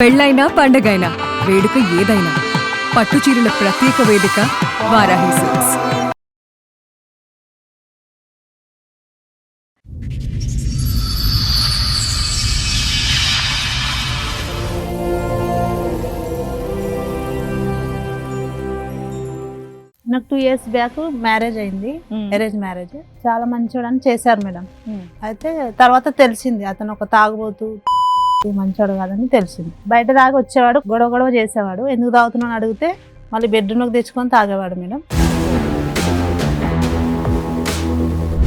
పెళ్ళైనా పండగైనా వేడుక ఏదైనా పట్టుచీరల ప్రత్యేక వేదిక వారాహి సిల్క్స్. నాకు 2 years బ్యాక్ మ్యారేజ్ అయింది, అరేంజ్ మ్యారేజ్. చాలా మంచోడని చేశారు మేడం. అయితే తర్వాత తెలిసింది అతను ఒక తాగుబోతు, మంచోడు కాదని తెలిసింది. బయట తాగి వచ్చేవాడు, గొడవ గొడవ చేసేవాడు. ఎందుకు తాగుతున్నాను అడిగితే మళ్ళీ బెడ్రూమ్లోకి తెచ్చుకొని తాగేవాడు మేడం.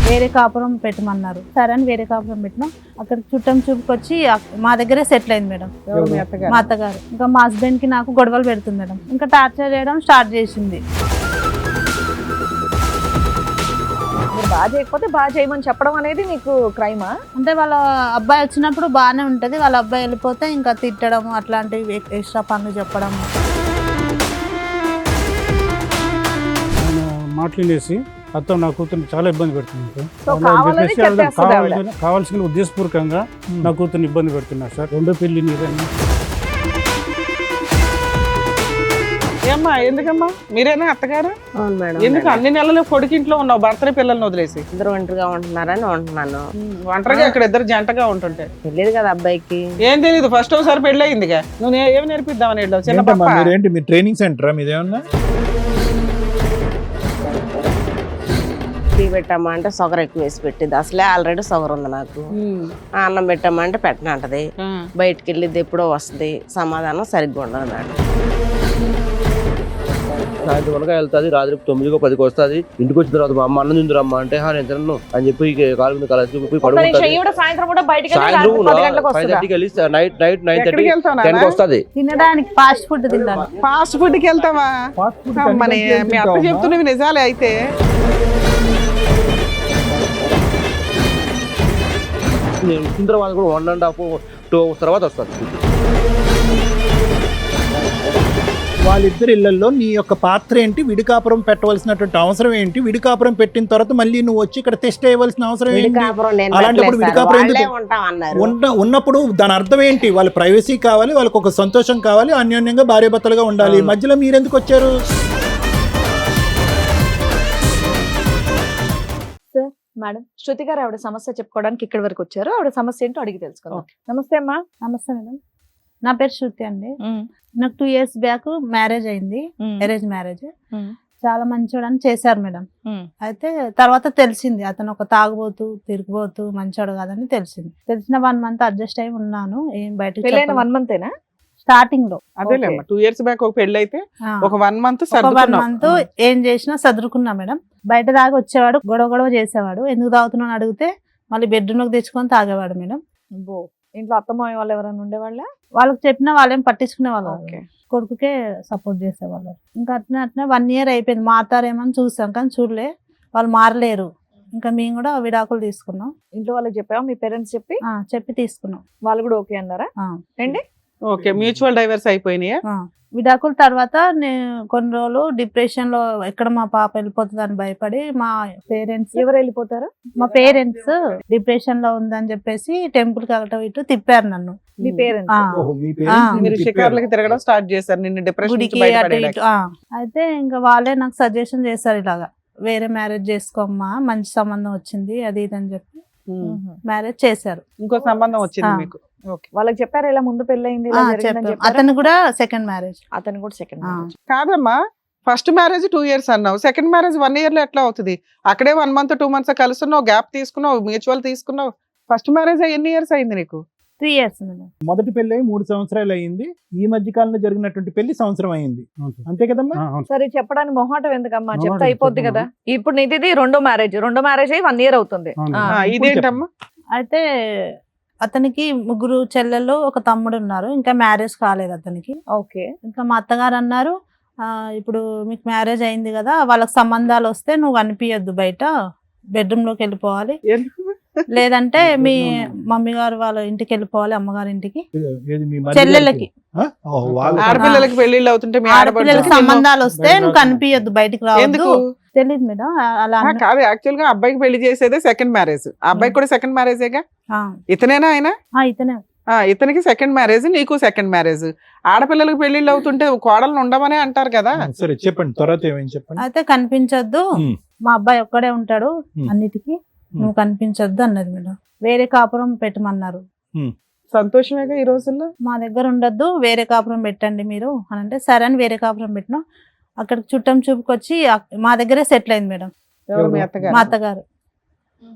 వేరే కాపురం పెట్టమన్నారు, సరే అని వేరే కాపురం పెట్టినాం. అక్కడ చుట్టం చూపుకొచ్చి మా దగ్గరే సెటిల్ అయింది మేడం, మా అత్తగారు. ఇంకా మా హస్బెండ్కి నాకు గొడవలు పెడుతుంది మేడం. ఇంకా టార్చర్ చేయడం స్టార్ట్ చేసింది. బాగా చేయకపోతే బాగా చేయమని చెప్పడం అనేది నీకు క్రైమా? అంటే వాళ్ళ అబ్బాయి వచ్చినప్పుడు బాగానే ఉంటుంది, వాళ్ళ అబ్బాయి వెళ్ళిపోతే ఇంకా తిట్టడం, అట్లాంటివి ఎక్స్ట్రా పనులు చెప్పడం. మాట్లాడేసి అత్త నా కూతుర్ని చాలా ఇబ్బంది పెడుతుంది కావాల్సిన ఉద్దేశపూర్వకంగా నా కూతుర్ని ఇబ్బంది పెడుతున్నారు సార్. రెండో పెళ్లి నీదని. ఏమ్మా ఎందుకమ్మా మీరేనా అత్తగారు? అవును మేడం. ఎందుకు అన్ని నెలలు కొడుకింట్లో ఉన్నావు, భర్తని పిల్లల్ని వదిలేసి? ఇద్దరు ఒంటరిగా ఉంటున్నారని ఉంటున్నాను. ఒంటరిగా ఇక్కడ ఇద్దరు జంటగా ఉంటుంటే తెలియదు కదా అబ్బాయికి. ఏం తెలియదు, ఫస్ట్ ఒకసారి పెళ్లి అయిందిగా. నువ్వు ఏమి నేర్పిద్దామని వెళ్ళావు? చిన్న పాప. మీరేంటి మీ ట్రైనింగ్ సెంటరా మీదేమన్నా? టీ పెట్టామా అంటే షుగర్ ఎక్కువ వేసి పెట్టింది. అసలే ఆల్రెడీ షుగర్ ఉంది నాకు. అన్నం పెట్టామా అంటే పెట్టనంటది. బయటికి వెళ్ళిద్ది ఎప్పుడో వస్తుంది, సమాధానం సరిగ్గా ఉండదు మేడం. సాయంత్రం వరకు వెళ్తాది, రాత్రి 9కో 10కో వస్తుంది. ఇంటికి వచ్చిన తర్వాత మా అమ్మ అన్నం తిందురమ్మా అంటే నేను తినను అని చెప్పి కాలు మీద కలిసి పడుకుంటాను. సాయంత్రం కూడా బయటికి సాయంత్రం 5:30కి వెళ్ళి నైట్ 9:30 వస్తుంది. తినడానికి ఫాస్ట్ ఫుడ్ తింటాను. ఫాస్ట్ ఫుడ్ కి వెళ్తావా? అమ్మని మీ అత్త చెప్తున్నవి నిజాలే అయితే. నేను వచ్చిన తర్వాత కూడా 1.5 2 hours తర్వాత వస్తుంది. వాళ్ళిద్దరి ఇళ్లలో నీ యొక్క పాత్ర ఏంటి? విడికాపురం పెట్టవలసినటువంటి అవసరం ఏంటి? విడికాపురం పెట్టిన తర్వాత మళ్ళీ నువ్వు వచ్చి ఇక్కడ టెస్ట్ చేయవలసిన అవసరం ఏంటి? అలాంటప్పుడు విడికాపురం ఉన్నప్పుడు దాని అర్థం ఏంటి? వాళ్ళ ప్రైవసీ కావాలి, వాళ్ళకి ఒక సంతోషం కావాలి, అన్యోన్యంగా భార్యాభర్తలుగా ఉండాలి. మధ్యలో మీరెందుకు వచ్చారు? మేడం, శృతి గారు ఆవిడ సమస్య చెప్పుకోవడానికి ఇక్కడి వరకు వచ్చారు. ఆవిడ సమస్య ఏంటో అడిగి తెలుసుకుందాం. నమస్తే అమ్మా. నమస్తే మేడం, నా పేరు శృతి అండి. నాకు 2 years బ్యాక్ మ్యారేజ్ అయింది, అరేంజ్ మ్యారేజ్. చాలా మంచోడని చేశారు మేడం. అయితే తర్వాత తెలిసింది అతను ఒక తాగుబోతు, తిరిగిపోతూ, మంచోడు కాదని తెలిసింది. తెలిసిన 1 month అడ్జస్ట్ అయి ఉన్నాను. ఏం బయటకు పెళ్ళైన 1 month స్టార్టింగ్ లో. అదేలేమ్మా, 2 years బ్యాక్ ఒక పెళ్లి అయితే ఒక 1 month 1 month ఏం చేసినా సదురుకున్నా మేడం. బయట తాగి వచ్చేవాడు, గొడవ గొడవ చేసేవాడు. ఎందుకు తాగుతున్నాను అడిగితే మళ్ళీ బెడ్రూమ్లోకి తెచ్చుకొని తాగేవాడు మేడం. ఇంట్లో అత్తమాయ వాళ్ళు ఎవరైనా ఉండేవాళ్ళ? వాళ్ళకి చెప్పినా వాళ్ళేం పట్టించుకునే వాళ్ళు, కొడుకుకే సపోర్ట్ చేసేవాళ్ళు. ఇంకా అట్లా 1 year అయిపోయింది. మారుతారేమని చూసాం కానీ చూడలే, వాళ్ళు మారలేరు. ఇంకా మేము కూడా విడాకులు తీసుకున్నాం. ఇంట్లో వాళ్ళకి చెప్పావా? మీ పేరెంట్స్ చెప్పి తీసుకున్నాం. వాళ్ళు కూడా ఓకే అన్నారా? ఏంటి, ఓకే, మ్యూచువల్ డైవర్స్ అయిపోయినాయా? విడాకుల తర్వాత నేను కొన్ని రోజులు డిప్రెషన్ లో, ఎక్కడ మా పాప వెళ్ళిపోతుంది అని భయపడి మా పేరెంట్స్. ఎవరు వెళ్ళిపోతారు? మా పేరెంట్స్ డిప్రెషన్ లో ఉందని చెప్పేసి టెంపుల్ కి అటు ఇటు తిప్పారు నన్ను. మీ పేరెంట్స్ మీరు షికార్లకి తిరగడం స్టార్ట్ చేశారు నిన్ను డిప్రెషన్ నుంచి గుడికి అటు బయటపడేయడానికి. ఇటు. అయితే ఇంకా వాళ్ళే నాకు సజెషన్ చేస్తారు, ఇలాగా వేరే మ్యారేజ్ చేసుకోమ్మా, మంచి సంబంధం వచ్చింది అది ఇది అని చెప్పి మ్యారేజ్ చేశారు. ఇంకో సంబంధం వచ్చింది మీకు? వాళ్ళకి చెప్పారు ఇలా ముందు పెళ్ళయింది? అతను కూడా సెకండ్ మ్యారేజ్. అతను కూడా సెకండ్ మ్యారేజ్. కాదమ్మా, ఫస్ట్ మ్యారేజ్ 2 years అన్నావు, సెకండ్ మ్యారేజ్ 1 year లో ఎట్లా అవుతుంది? అక్కడే 1 month 2 months కలుస్తున్నావు, గ్యాప్ తీసుకున్నావు, మ్యూచువల్ తీసుకున్నావు. ఫస్ట్ మ్యారేజ్ ఎన్ని ఇయర్స్ అయింది నీకు? 3 years. మొదటి పెళ్లి 3 సంవత్సరాలు అయింది. ఈ మధ్య కాలంలో జరిగినటువంటి పెళ్లి సంవత్సరం అయింది, అంతే కదమ్మా? సరే, చెప్పడానికి మొహాటం ఎందుకమ్మా, చెప్తే అయిపోద్ది కదా. ఇప్పుడు నీది రెండో మ్యారేజ్ అయ్యి 1 year అవుతుంది. ఇదేంటమ్మా? అయితే అతనికి 3 చెల్లెలు, ఒక తమ్ముడు ఉన్నారు. ఇంకా మ్యారేజ్ కాలేదు అతనికి. ఓకే. ఇంకా మా అత్తగారు అన్నారు, ఇప్పుడు మీకు మ్యారేజ్ అయింది కదా, వాళ్ళకి సంబంధాలు వస్తే నువ్వు అనిపించద్దు, బయట బెడ్రూమ్ లోకి వెళ్ళిపోవాలి, లేదంటే మీ మమ్మీ గారు వాళ్ళ ఇంటికి వెళ్ళిపోవాలి, అమ్మగారి ఇంటికి. చెల్లెలకి, ఆడపిల్లలకి పెళ్లిళ్ళు అవుతుంటే మీ ఆడపిల్లలకి సంబంధాలు వస్తే నువ్వు కనిపించద్దు, బయటికి రావద్దు. తెలియదు మేడం అలా కాదు. యాక్చువల్ గా అబ్బాయికి పెళ్లి చేసేదే సెకండ్ మ్యారేజ్. ఆ అబ్బాయికి కూడా సెకండ్ మ్యారేజేగా. ఇతనేనా ఆయన? ఇతనే. ఇతనికి సెకండ్ మ్యారేజ్, నీకు సెకండ్ మ్యారేజ్. ఆడపిల్లలకు పెళ్లిళ్ళు అవుతుంటే కోడలను ఉండమనే అంటారు కదా. సరే చెప్పండి, తర్వాత ఏమైంది చెప్పండి. అయితే కనిపించొద్దు, ఉమ్. మా అబ్బాయి ఒక్కడే ఉంటాడు ఉమ్. అన్నిటికీ, నువ్వు కనిపించొద్దు అన్నది మేడం. వేరే కాపురం పెట్టమన్నారు. సంతోషమేగా ఈ రోజుల్లో. మా దగ్గర ఉండొద్దు, వేరే కాపురం పెట్టండి మీరు అని అంటే సరే అని వేరే కాపురం పెట్టినాం. అక్కడికి చుట్టం చూపుకొచ్చి మా దగ్గరే సెటిల్ అయింది మేడం. ఎవరు మీ అత్తగారు? మా అత్తగారు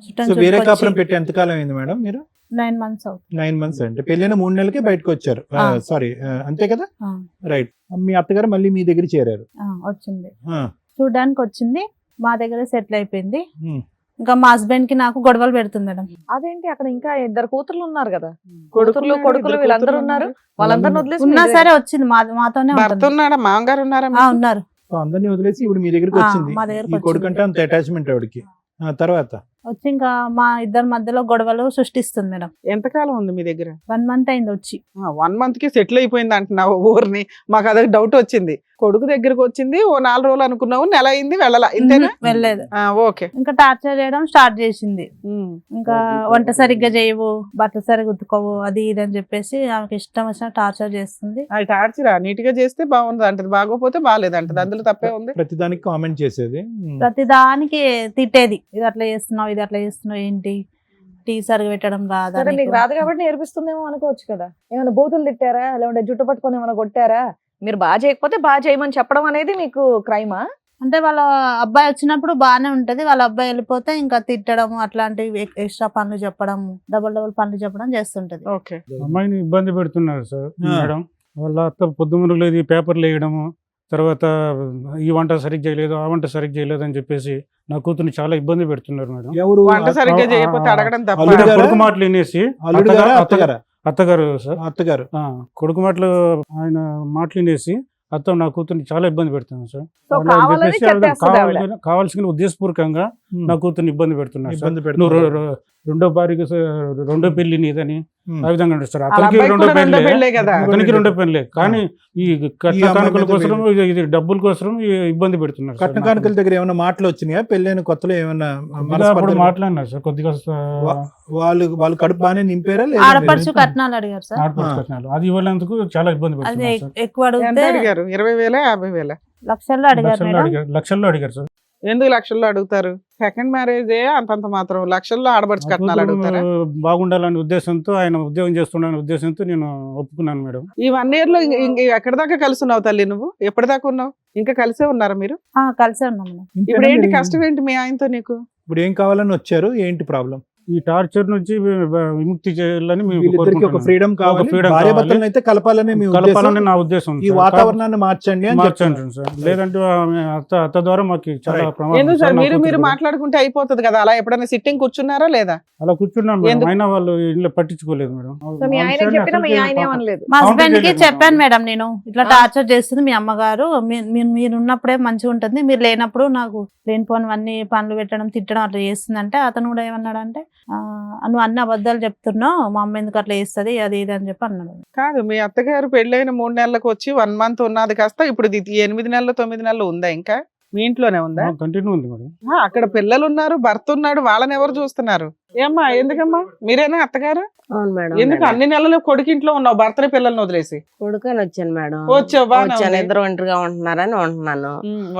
చుట్టం సో వేరే కాపురం చూపుకొచ్చి పెట్టి ఎంతకాలం అయింది మేడం మీరు? 9 months అవుతుంది. 9 months అంటే పెళ్ళైన 3 నెలలకే బయటకు వచ్చారు. ఆ. సారీ, అంతే కదా, ఆ, రైట్. మీ అత్తగారు మళ్ళీ మీ దగ్గర చేరారు. వచ్చింది, ఆ. చూడడానికి వచ్చింది, మా దగ్గరే సెటిల్ అయిపోయింది. ఉమ్. ఇంకా మా హస్బెండ్ కి నాకు గొడవలు పెడుతుంది మేడం. అదేంటి అక్కడ ఇంకా 2 కూతుర్లు ఉన్నారు కదా, కొడుకులు, కొడుకులు ఇద్దరు వీళ్ళందరూ కూతుర్లు ఉన్నారు. ఉన్నారు. వాళ్ళందరిని వదిలేసి ఉన్నా మీరు సరే వచ్చింది, మాతోనే భర్త ఉంటుంది. ఉన్నాడా? మామగారు ఉన్నారా? ఉన్నారు. సో అందరినీ వదిలేసి ఇప్పుడు మీ దగ్గరికి ఆ, వచ్చింది. మా దగ్గరికి ఈ కొడుకు అంటే అంత అటాచ్మెంట్ ఆవిడకి. తర్వాత వచ్చి ఇంకా మా ఇద్దరి మధ్యలో గొడవలు సృష్టిస్తుంది మేడం. ఎంతకాలం ఉంది మీ దగ్గర? 1 month అయింది వచ్చి. 1 month కి సెటిల్ అయిపోయింది అంటున్నావు ఊరిని. మాకు అదే డౌట్ వచ్చింది. కొడుకు దగ్గరకు వచ్చింది, ఓ 4 రోజులు అనుకున్నావు, నెల అయింది, వెళ్ళలా, ఇంతేనా? వెళ్ళలేదు. ఓకే. ఇంకా టార్చర్ చేయడం స్టార్ట్ చేసింది. ఇంకా వంట సరిగ్గా చేయవు, బట్టలు సరిగ్గా ఉతుకోవు, అది ఇది అని చెప్పేసి ఆమెకి ఇష్టం వచ్చిన టార్చర్ చేస్తుంది. అది టార్చరా? నీట్ గా చేస్తే బాగుంది అంటది, బాగోపోతే బాగాలేదు అంటది. అందులో తప్పే ఉంది. ప్రతిదానికి కామెంట్ చేసేది. ప్రతి దానికి తిట్టేది, ఇది అట్లా చేస్తున్నావు, ఇది అట్లా చేస్తున్నావు, ఏంటి టీ సరిగా పెట్టడం రాదా సరే నీకు? మీకు రాదు కాబట్టి నేర్పిస్తుందేమో అనుకోవచ్చు కదా. ఏమైనా బూతులు తిట్టారా, లేదంటే జుట్టు పట్టుకొని ఏమైనా కొట్టారా? మీరు బాగా చేయకపోతే బాగా చేయమని చెప్పడం అనేది మీకు క్రైమా? అంటే వాళ్ళ అబ్బాయి వచ్చినప్పుడు బాగానే ఉంటది, వాళ్ళ అబ్బాయి వెళ్ళిపోతే ఇంకా తిట్టడం, అట్లాంటివి ఎక్స్ట్రా పనులు చెప్పడం, డబుల్ పనులు చెప్పడం చేస్తుంటది. ఓకే. అమ్మాయిని ఇబ్బంది పెడుతున్నారు సార్ ఆ. మేడం. వాళ్ళ అత్త పొద్దుమురులేదు పేపర్లు వేయడము, తర్వాత ఈ వంట సరిగ్గా చేయలేదు, ఆ వంట సరిగ్గా చేయలేదు అని చెప్పేసి నా కూతుర్ని చాలా ఇబ్బంది పెడుతున్నారు మేడం. ఎవరు? వంట సరిగ్గా చేయకపోతే అడగడం తప్ప. అల్లుడు గారా? కొడుకు మాటలు వినేసి అల్లుడు గారా, అత్తగారా? అత్తగారు సార్. అత్తగారు. కొడుకు మాటలు ఆయన మాటలు వినేసి అత్త నా కూతుర్ని చాలా ఇబ్బంది పెడుతున్నాను సార్. సో అలా అని కావాలని చెప్పేసి ఆవిడ చెప్పేస్తుంది ఆవిడ. కావాల్సిన ఉద్దేశపూర్వకంగా ఉమ్. నా కూతుర్ని ఇబ్బంది పెడుతున్నారు సార్. ఇబ్బంది నువ్వు పెడుతున్నారు. రెండో భార్యకి రెండో పెళ్లి నీదని ఉమ్. ఆ విధంగా అంటారు సార్. వాళ్ళ అతనికి అబ్బాయికి రెండో కూడా రెండో పెళ్లి, పెళ్ళే కదా. అతనికి రెండో పెళ్లి. కానీ ఈ కట్న ఈ అమ్మాయి కానుకల మీద కోసం ఇది డబ్బుల కోసం ఇబ్బంది పెడుతున్నారు సార్. కట్న కానుకల దగ్గర ఏమైనా మాటలు వచ్చినాయా? పెళ్ళైన కొత్తలో ఏమన్నా కొద్దిగా మనస్పర్ధలు? అప్పుడు మాట్లాడినారు సార్ కొద్దిగా వాళ్ళు కడుపు బాగానే నింపారా లేదా? ఆడపడుచు కట్నాలు అడిగారు సార్. ఆడపడుచు కట్నాలు. అది ఇవ్వలేందుకు చాలా ఇబ్బంది అది పెడుతున్నారు సార్. ఎక్కువ ఎంత అడిగితే అడిగారు? 20,000 50,000? లక్షల్లో అడిగారు లక్షల్లో మేడం. అడిగారు, లక్షల్లో అడిగారు సార్. ఎందుకు లక్షల్లో అడుగుతారు? సెకండ్ మ్యారేజే అంతంత మాత్రం, లక్షల్లో ఆడబడుచు కట్నాలు అడుగుతారా? బాగుండాలనే ఉద్దేశంతో, ఆయన ఉద్యోగం చేస్తుండనే ఉద్దేశంతో నేను ఒప్పుకున్నాను మేడం. ఈ 1 year లో ఎక్కడి దాకా కలిసి ఉన్నావు తల్లి? నువ్వు ఎప్పటిదాకా ఉన్నావు? ఇంకా కలిసే ఉన్నారా మీరు? కలిసే ఉన్నాం మేడం. ఇంతేనా ఇప్పుడు ఏంటి మీరు? కష్టం ఏంటి మీ ఆయనతో నీకు? ఇప్పుడు ఏం కావాలని వచ్చారు? ఏంటి ప్రాబ్లం? ఈ టార్చర్ నుంచి విముక్తి చేయాలని మేము వీళ్ళిద్దరికి ఒక కోరుకుంటున్నాం. ఫ్రీడమ్ కావాలి, freedom భార్య కావాలి. భర్తలను అయితే కలపాలని మీ కలపాలని ఉద్దేశం. నా ఉద్దేశం ఈ సార్. వాతావరణాన్ని మార్చండి అని మార్చండి చెప్తున్నారు. సార్. లేదంటే ఆమె అత్త ద్వారా మాకు చాలా Right. ప్రమాదం ఎందుకు సార్. సార్ నా మీరు కూతురు కూడా. మాట్లాడుకుంటే అయిపోతుంది కదా. అలా ఎప్పుడైనా సిట్టింగ్ కూర్చున్నారా లేదా? అలా కూర్చున్నాం మేడం. ఎందుకు? అయినా వాళ్ళు ఇంట్లో పట్టించుకోలేదు మేడం. సో మీ ఆయన చెప్పినా మీ ఆయన ఏమనలేదు. మా Counter హస్బెండ్ కి చేయలేదు చెప్పాను మేడం, నేను ఇట్లా ఆ. టార్చర్ చేస్తుంది మీ అమ్మగారు, మీరు ఉన్నప్పుడే మంచిగా ఉంటుంది, మీరు లేనప్పుడు నాకు లేనిపోనివన్నీ పనులు పెట్టడం, తిట్టడం అట్లా చేస్తుందంటే అతను కూడా ఏమన్నాడంటే నువ్వు అన్ని అబద్ధాలు చెప్తున్నావు, మా అమ్మ ఎందుకు అట్లా చేస్తుంది, అది ఇది అని చెప్పి అన్నాడు. కాదు, మీ అత్తగారు పెళ్ళైన 3 నెలలకు వచ్చి 1 month ఉన్నది కాస్త ఇప్పుడు ఇది 8 నెలలు 9 నెలలు ఉందా? ఇంకా మీ ఇంట్లోనే ఉందా? కంటిన్యూ ఉంది మేడం. అక్కడ పిల్లలు ఉన్నారు, భర్త ఉన్నాడు, వాళ్ళని ఎవరు చూస్తున్నారు? ఏమ్మా, ఎందుకమ్మా? మీరేనా అత్తగారు? అవును మేడం. ఎందుకు అన్ని నెలలు కొడుకు ఇంట్లో ఉన్నావు, భర్తని పిల్లల్ని వదిలేసి కొడుకని వచ్చాను మేడం. వచ్చావు, బాగానే వచ్చాను, ఉంది. ఇద్దరు ఒంటరిగా ఉంటున్నారని ఉంటున్నాను.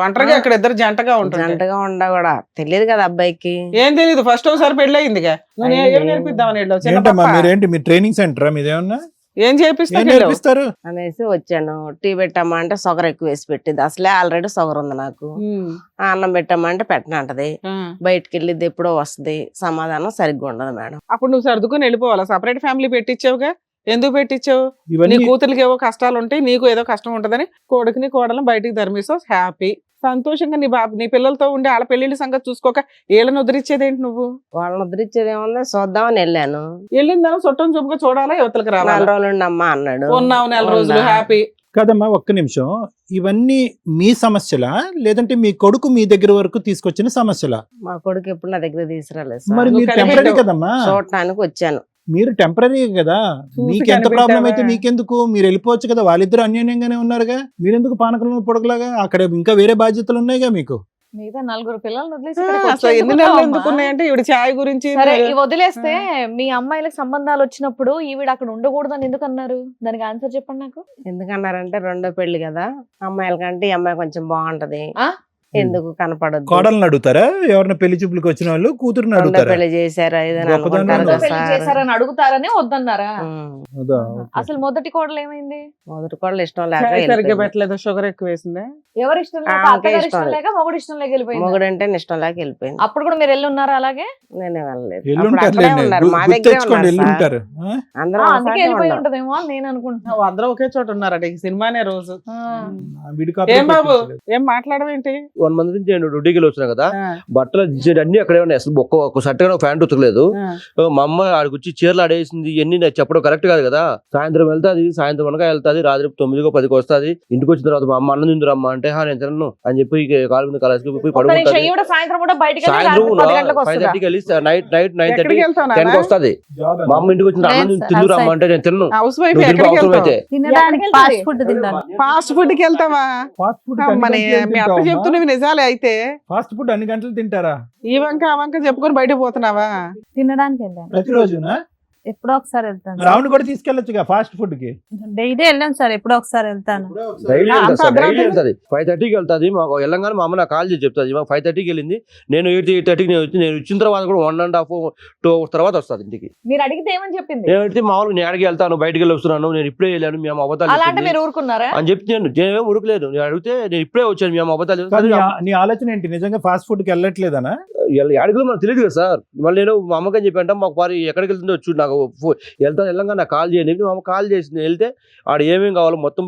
ఒంటరిగా అక్కడ ఇద్దరు జంటగా ఉంటుంది. జంటగా ఉండ కూడా తెలియదు కదా అబ్బాయికి. ఏం తెలియదు, ఫస్ట్ ఒకసారి పెళ్లి అయిందిగా. నువ్వు ఏం నేర్పిద్దామని వెళ్ళావు? చిన్న ఏంటమ్మా పాప. మీరేంటి, మీ ట్రైనింగ్ సెంటరా మీదేమన్నా? ఏం ఏం చేపిస్తావు? నేర్పిస్తారు? అనేసి వచ్చాను. టీ పెట్టమ్మా అంటే షుగర్ ఎక్కువ వేసి పెట్టింది. అసలే ఆల్రెడీ షుగర్ ఉంది నాకు. అన్నం పెట్టమ్మా అంటే పెట్టనంటది. బయటికి వెళ్ళిద్ది ఎప్పుడో వస్తుంది, సమాధానం సరిగ్గా ఉండదు మేడం. అప్పుడు నువ్వు సర్దుకుని వెళ్ళిపోవాలా? సపరేట్ ఫ్యామిలీ పెట్టించావుగా, ఎందుకు పెట్టించావు? నీ ఇవన్నీ కూతురికి ఏవో కష్టాలు ఉంటాయి, నీకు ఏదో కష్టం ఉంటదని కొడుకుని కోడలను బయటికి ధర్మిస్తావు. హ్యాపీ, సంతోషంగా నీ పిల్లలతో ఉండి వాళ్ళ పెళ్లిళ్ళ సంగతి చూసుకోక వీళ్ళని ఉద్ధరించేదేంటి నువ్వు? వాళ్ళని ఉద్ధరించేది ఏముంది, చూద్దామని వెళ్ళాను. వెళ్ళిందా చుట్టం చూపుగా చూడాలా, యువతలకు 4 రావాలి. రోజులు ఉండమ్మా అన్నాడు. ఉన్నావు 4 రోజులు ఉన్నా. హ్యాపీ. కదమ్మా, ఒక్క నిమిషం. ఇవన్నీ మీ సమస్యలా లేదంటే మీ కొడుకు మీ దగ్గర వరకు తీసుకొచ్చిన సమస్యలా? మా కొడుకు ఎప్పుడు నా దగ్గర తీసుకురాలేదు మరి సార్. మీరు నువ్వు టెంపరీ కనిపెట్టావు. కదమ్మా, చూడటానికి వచ్చాను. మీరు టెంపరీ కదా. చూసి మీకు ఎంత కనిపెట్టావా? ప్రాబ్లం అయితే మీకెందుకు, మీరు వెళ్ళిపోవచ్చు కదా. వాళ్ళిద్దరు అన్యోన్యంగానే ఉన్నారుగా, మీరెందుకు పానకంలో పొడగలాగా? అక్కడ ఇంకా వేరే బాధ్యతలు ఉన్నాయిగా మీకు. మిగతా 4 పిల్లల్ని వదిలేసి ఆ, ఇక్కడికి అసలు వచ్చి ఎన్ని ఎందుకు నెలలు ఉన్నావమ్మా? ఎందుకున్నాయంటే ఈవిడ ఛాయ్ గురించి సరే ఇవి వదిలేస్తే మీ అమ్మాయిలకు సంబంధాలు వచ్చినప్పుడు ఈవిడ అక్కడ ఉండకూడదని ఎందుకు అన్నారు? దానికి ఆన్సర్ చెప్పండి నాకు. ఎందుకన్నారంటే రెండో పెళ్లి కదా, అమ్మాయిల కంటే ఈ అమ్మాయి కొంచెం బాగుంటది, ఆ? ఎందుకు కనపడదు, కోడల్ని అడుగుతారా? ఎవరిని పెళ్లి చూపులకు వచ్చిన వాళ్ళు కూతురుని రెండో అడుగుతారా? పెళ్లి చేశారు ఇదని గొప్పదనం అనుకుంటారు రెండో కదా పెళ్లి సార్. చేశారని అడుగుతారని వద్దన్నారా? అదా, ఆహా. ఓకే. అసలు మొదటి కోడలు ఏమైంది? మొదటి కోళ్ళు ఇష్టం లేక ఛాయ్ సరిగ్గా వెళ్ళిపోయింది. పెట్టలేదు, షుగర్ ఎక్కువ వేసిందా? ఎవరి ఇష్టం లేక, ఆమెకే అత్తగారి ఇష్టం ఇష్టం లేదు. లేక, మొగుడు ఇష్టం లేక వెళ్ళిపోయింది. మొగుడంటే ఇష్టం లేక వెళ్ళిపోయింది. అప్పుడు కూడా మీరు వెళ్ళి ఉన్నారా అలాగే? నేనే వెళ్ళలేదు. అప్పుడు ఎల్లుంటారులేండి, అక్కడే ఉన్నారు, మా దగ్గరే గుర్తెచ్చుకోండి, ఉన్నారు సార్. ఎల్లుంటారు. ఆ? అందరూ అందుకే ఒకసారి వెళ్ళిపోయి ఉండరు. ఉంటదేమో అని నేను అనుకుంటున్నా. అందరూ ఒకే చోట ఉన్నారట ఈ సినిమానే రోజు. ఆ. విడికాపురం ఏం బాబు పెట్టించలేదు. ఏం మాట్లాడవేంటి? 1 month నుంచి నేను డ్యూటీకి వెళ్ళి వచ్చినా కదా, ఆ, బట్టలు అన్ని అక్కడే ఉన్నాయి. అసలు ఒక్క షర్ట్ ఒక ప్యాంట్ ఉతకలేదు. ఆ. మా అమ్మ ఆడికి వచ్చి చీరలు ఆడేసింది, ఇవన్నీ నాకు చెప్పడం కరెక్ట్ కాదు కదా. సాయంత్రం వెళ్తాది, సాయంత్రం అనగా వెళ్తాది, రాత్రి 9 10 వస్తుంది. ఇంటికి వచ్చిన తర్వాత మా అమ్మ అన్నం తిందురమ్మా అంటే నేను తినను అని చెప్పి కాలు మీద కాలేసి పోయి ఒక్క నిమిషం, పడుకుంటాది. ఈవిడ సాయంత్రం కూడా బయటికి వెళ్ళి సాయంత్రం రాత్రి 10 గంటలకు వస్తుందా? 5:30కి వెళ్ళి నైట్ 9:30 ఎక్కడికి వెళ్తావు 10కి వస్తుంది. జాబ్ మా అమ్మ ఇంటికి వచ్చిన అన్నం లేదు సార్, తిందురమ్మా అంటే నేను తిన్ను. హౌస్ వైఫ్ నువ్వు తినకు ఎక్కడికి అవసరం వెళ్తావు? అయితే. తినడానికి ఎక్కడికి ఫాస్ట్ ఫుడ్ తినడానికి. ఫాస్ట్ ఫుడ్ కి వెళ్తావా? ఫాస్ట్ ఫుడ్ అమ్మని, మీ అత్త చెప్తున్నవి నిజాలే అయితే. ఫాస్ట్ ఫుడ్ అన్ని గంటలు తింటారా ఈ వంక ఆ వంక చెప్పుకొని బయటకు పోతున్నావా? తినడానికి వెళ్ళాను. ప్రతిరోజునా? ఎప్పుడో ఒకసారి వెళ్తాను. రావుని కూడా తీసుకెళ్ళొచ్చుగా ఫాస్ట్ ఫుడ్ కి. డైలీ వెళ్ళాను సార్, ఎప్పుడో ఒకసారి వెళ్తాను. డైలీ అంత వెళ్తాది, అర్ధరాత్రి డైలీ వెళ్తాది. 5:30కి వెళ్తాది. మాకు వెళ్ళంగానే మా అమ్మ నాకు కాల్ చేసి చెప్తాది. 5:30కి వెళ్ళింది, నేను 8:30కి నేను వచ్చిన తర్వాత కూడా 1.5 2 hours తర్వాత వస్తుంది ఇంటికి. మీరు అడిగితే ఏమని చెప్పింది? నేనైతే మామూలుగా నేను అడిగి వెళ్తాను, బయటికి వెళ్ళి వస్తున్నాను, నేను ఇప్పుడే వెళ్ళాను, మేము అబద్ధాలు అలా అంటే చెప్పింది మీరు ఊరుకున్నారా? అని చెప్పి నేనేం ఉరకలేదు. నేను అడిగితే నేను ఇప్పుడే వచ్చాను, మేము అబద్ధాలు కాదు, చెప్తాను. నీ ఆలోచన ఏంటి? నిజంగా ఫాస్ట్ ఫుడ్ కి వెళ్ళట్లేదనా? అడిగిలో మనకు తెలియదు కదా సార్. మళ్ళీ నేను మా అమ్మకని చెప్పి అంటే మాకు వారి ఎక్కడికి వెళ్తుందో చూడు, నాకు వెళ్ళంగా నాకు కాల్ చేయండి. మా అమ్మ కాల్ చేసింది, వెళ్తే ఆడ ఏమేమి కావాలో మొత్తం